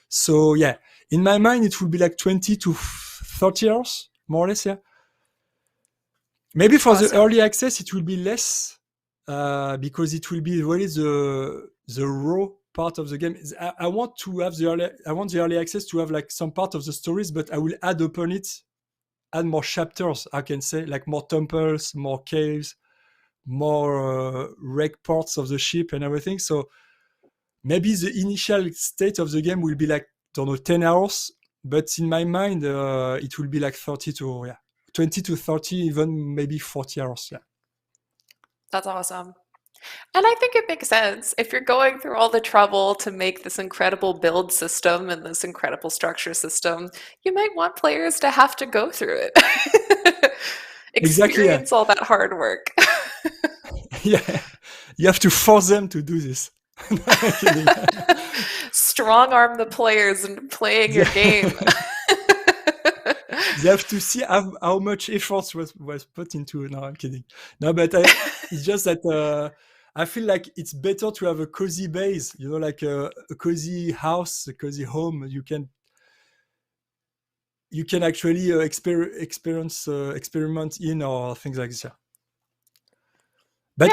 So yeah, in my mind, it would be like 20 to 30 hours, more or less. Yeah. Maybe for the early access, it will be less because it will be really the raw part of the game. I want to have the early access to have like some part of the stories, but I will add upon it, add more chapters. I can say like more temples, more caves, more wreck parts of the ship and everything. So maybe the initial state of the game will be like, don't know, 10 hours, but in my mind, it will be like 20 to 30, even maybe 40 hours. Yeah. That's awesome. And I think it makes sense. If you're going through all the trouble to make this incredible build system and this incredible structure system, you might want players to have to go through it. Exactly, yeah. Experience all that hard work. Yeah, you have to force them to do this. Strong arm the players into playing your game. They have to see how much effort was put into. No, I'm kidding. No, but it's just that I feel like it's better to have a cozy base, you know, like a cozy house, a cozy home. You can actually experiment in, or things like this. But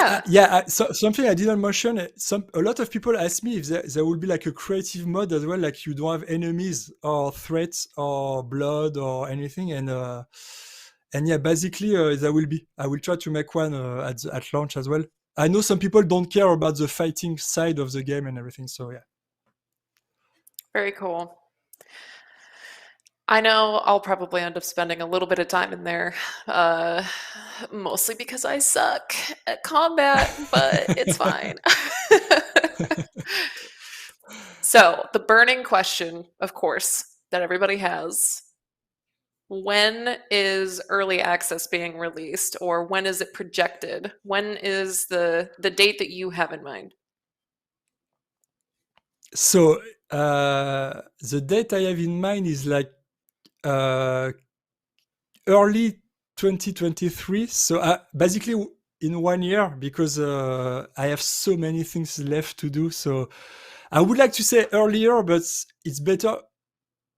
so, something I didn't mention. A lot of people ask me if there will be like a creative mode as well, like you don't have enemies or threats or blood or anything. And yeah, basically there will be. I will try to make one at launch as well. I know some people don't care about the fighting side of the game and everything. So yeah. Very cool. I know I'll probably end up spending a little bit of time in there, mostly because I suck at combat, but it's fine. So, the burning question, of course, that everybody has: when is early access being released, or when is it projected? When is the date that you have in mind? So, the date I have in mind is like early 2023. So basically in 1 year, because I have so many things left to do. So I would like to say earlier, but it's better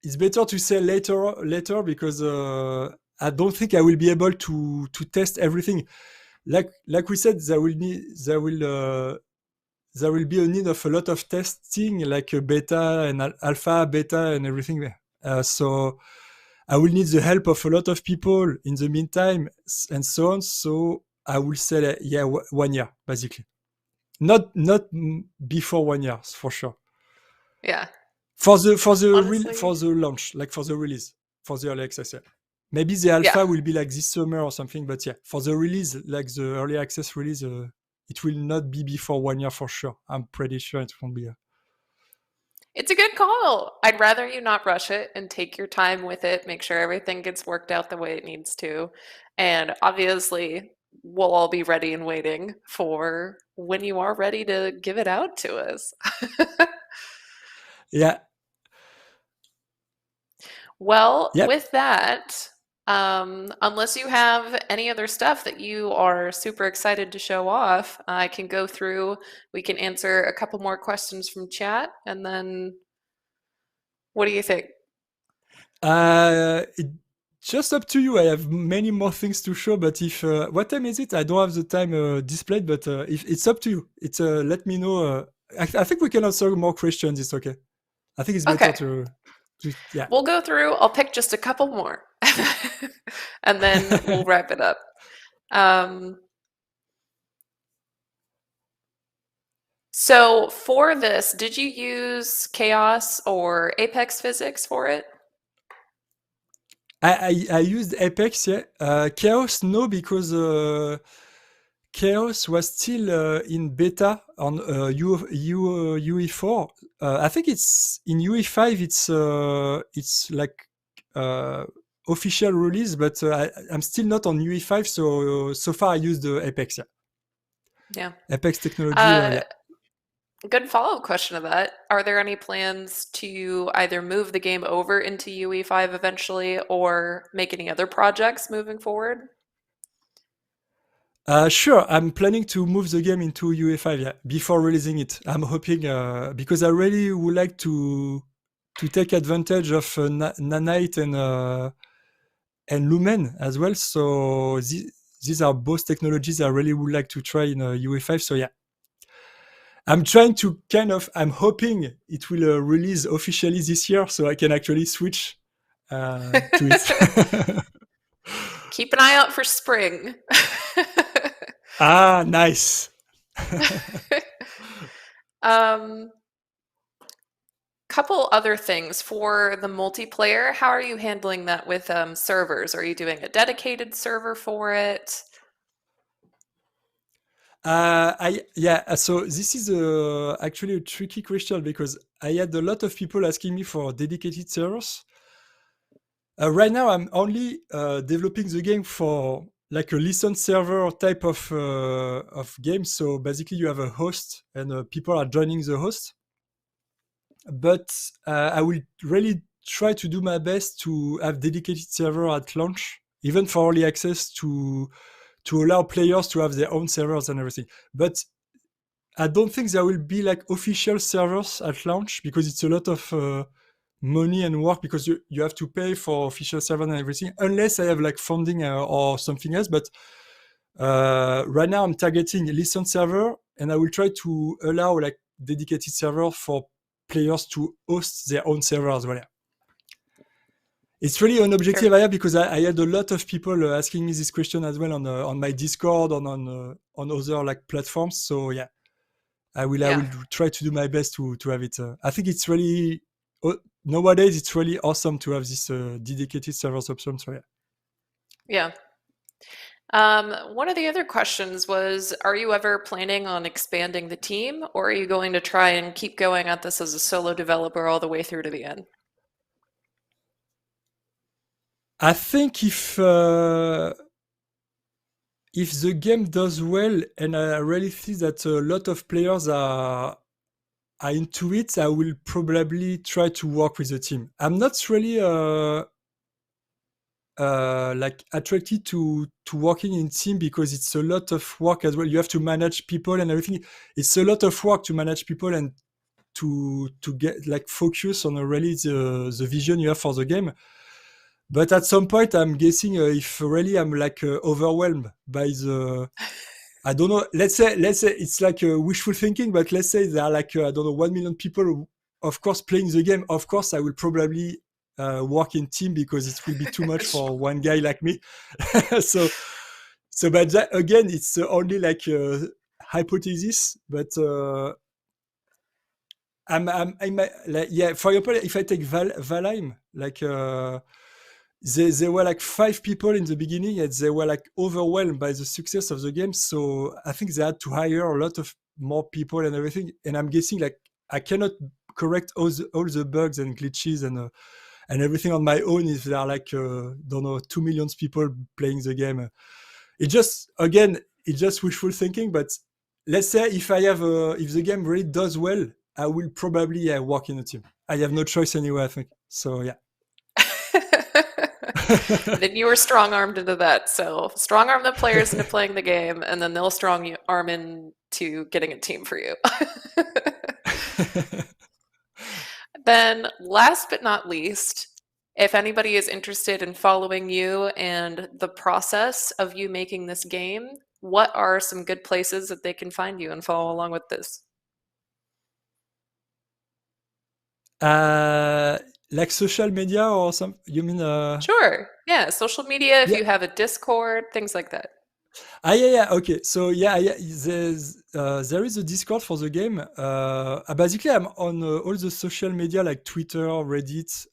to say later because I don't think I will be able to test everything. Like we said, there will be a need of a lot of testing, like a beta and alpha, beta, and everything. So I will need the help of a lot of people in the meantime, and so on. So I will say, 1 year, basically. Not before 1 year, for sure. Yeah. For the launch, like for the release, for the early access. Yeah. Maybe the alpha will be like this summer or something, but yeah, for the release, like the early access release, it will not be before 1 year for sure. I'm pretty sure it won't be. It's a good call. I'd rather you not rush it and take your time with it, make sure everything gets worked out the way it needs to. And obviously, we'll all be ready and waiting for when you are ready to give it out to us. Yeah. Well, with that, unless you have any other stuff that you are super excited to show off, I can go through, we can answer a couple more questions from chat, and then what do you think? It's just up to you. I have many more things to show, but if what time is it? I don't have the time displayed, but if it's up to you. It's let me know. I think we can answer more questions. It's okay. I think it's better to yeah. We'll go through. I'll pick just a couple more, and then we'll wrap it up. So for this, did you use Chaos or Apex physics for it? I used Apex, yeah. Chaos, no, because Chaos was still in beta on UE4. I think it's in UE5. It's like official release, but I'm still not on UE5. So far, I used Apex. Yeah. Apex technology. Yeah. Good follow-up question to that. Are there any plans to either move the game over into UE5 eventually, or make any other projects moving forward? Sure, I'm planning to move the game into UE5 before releasing it. I'm hoping because I really would like to take advantage of Nanite and Lumen as well. So these are both technologies I really would like to try in UE5. So yeah. I'm trying to I'm hoping it will release officially this year so I can actually switch to it. Keep an eye out for spring. Ah, nice. Couple other things for the multiplayer. How are you handling that with servers? Are you doing a dedicated server for it? So this is actually a tricky question because I had a lot of people asking me for dedicated servers. Right now, I'm only developing the game for like a listen server type of game. So basically, you have a host and people are joining the host. But I will really try to do my best to have dedicated server at launch, even for early access, to allow players to have their own servers and everything. But I don't think there will be like official servers at launch because it's a lot of money and work because you have to pay for official server and everything, unless I have like funding or something else. But right now I'm targeting a listen server, and I will try to allow like dedicated server for players to host their own server as well. It's really an objective I have because I had a lot of people asking me this question as well on my Discord, on other like platforms. So yeah, I will try to do my best to have it. I think it's really nowadays it's really awesome to have this dedicated servers option. So yeah. One of the other questions was, are you ever planning on expanding the team, or are you going to try and keep going at this as a solo developer all the way through to the end? I think if the game does well and I really see that a lot of players are into it, I will probably try to work with the team. I'm not really like attracted to working in team because it's a lot of work as well. You have to manage people and everything. It's a lot of work to manage people and to get like focus on really the vision you have for the game. But at some point, I'm guessing if really I'm like overwhelmed by the, I don't know. Let's say it's like wishful thinking, but let's say there are like I don't know 1 million people, of course, playing the game. Of course, I will probably work in team because it will be too much for one guy like me. so but that, again, it's only like a hypothesis. But I'm like, yeah. For example, if I take Valheim, like. They were like 5 people in the beginning and they were like overwhelmed by the success of the game. So I think they had to hire a lot of more people and everything. And I'm guessing like I cannot correct all the bugs and glitches and everything on my own if there are like, don't know, 2 million people playing the game. It's just wishful thinking. But let's say if the game really does well, I will probably work in a team. I have no choice anyway, I think. So yeah. Then you were strong-armed into that. So strong-arm the players into playing the game, and then they'll strong-arm into getting a team for you. Then last but not least, if anybody is interested in following you and the process of you making this game, what are some good places that they can find you and follow along with this? Like social media or some, you mean? Sure. Yeah, social media, if you have a Discord, things like that. Yeah. Okay. So there is a Discord for the game. Basically, I'm on all the social media like Twitter, Reddit,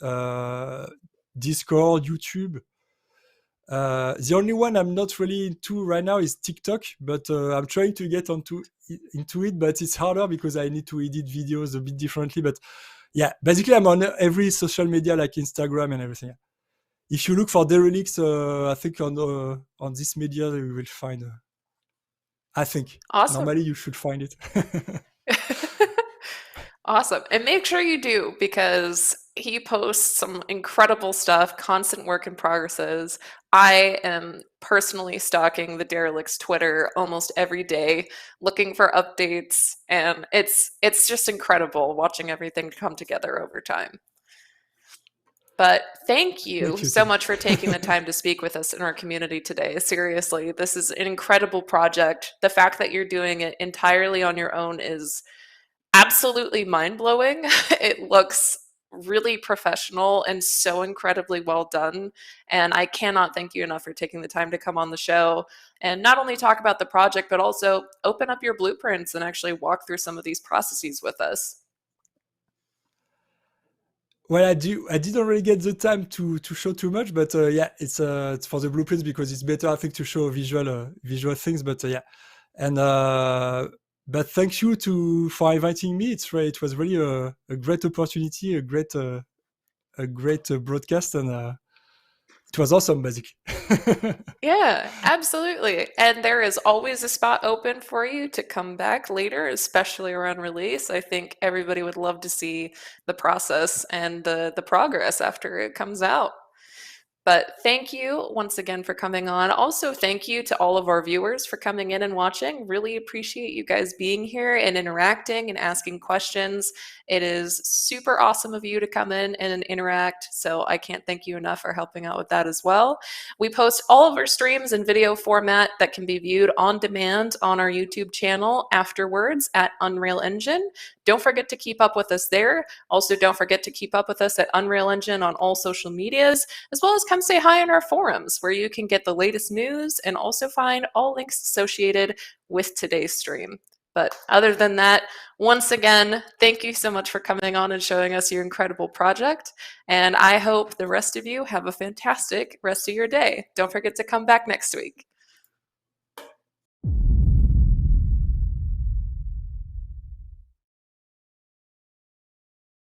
Discord, YouTube. The only one I'm not really into right now is TikTok, but I'm trying to get into it, but it's harder because I need to edit videos a bit differently. But yeah, basically I'm on every social media like Instagram and everything. If you look for Derelicts, I think on this media you will find. I think. Awesome. Normally you should find it. Awesome. And make sure you do, because he posts some incredible stuff, constant work in progresses. I am personally stalking the Derelicts Twitter almost every day, looking for updates, and it's just incredible watching everything come together over time. But thank you so much for taking the time to speak with us in our community today. Seriously, this is an incredible project. The fact that you're doing it entirely on your own is absolutely mind-blowing. It looks really professional and so incredibly well done. And I cannot thank you enough for taking the time to come on the show and not only talk about the project, but also open up your blueprints and actually walk through some of these processes with us. Well, I didn't really get the time to show too much, but yeah, it's for the blueprints because it's better, I think, to show visual things. But yeah, and but thank you for inviting me. It was really a great opportunity, a great broadcast, and it was awesome, basically. Yeah, absolutely. And there is always a spot open for you to come back later, especially around release. I think everybody would love to see the process and the progress after it comes out. But thank you once again for coming on. Also, thank you to all of our viewers for coming in and watching. Really appreciate you guys being here and interacting and asking questions. It is super awesome of you to come in and interact. So I can't thank you enough for helping out with that as well. We post all of our streams in video format that can be viewed on demand on our YouTube channel afterwards at Unreal Engine. Don't forget to keep up with us there. Also, don't forget to keep up with us at Unreal Engine on all social medias, as well as come say hi in our forums where you can get the latest news and also find all links associated with today's stream. But other than that, once again, thank you so much for coming on and showing us your incredible project. And I hope the rest of you have a fantastic rest of your day. Don't forget to come back next week.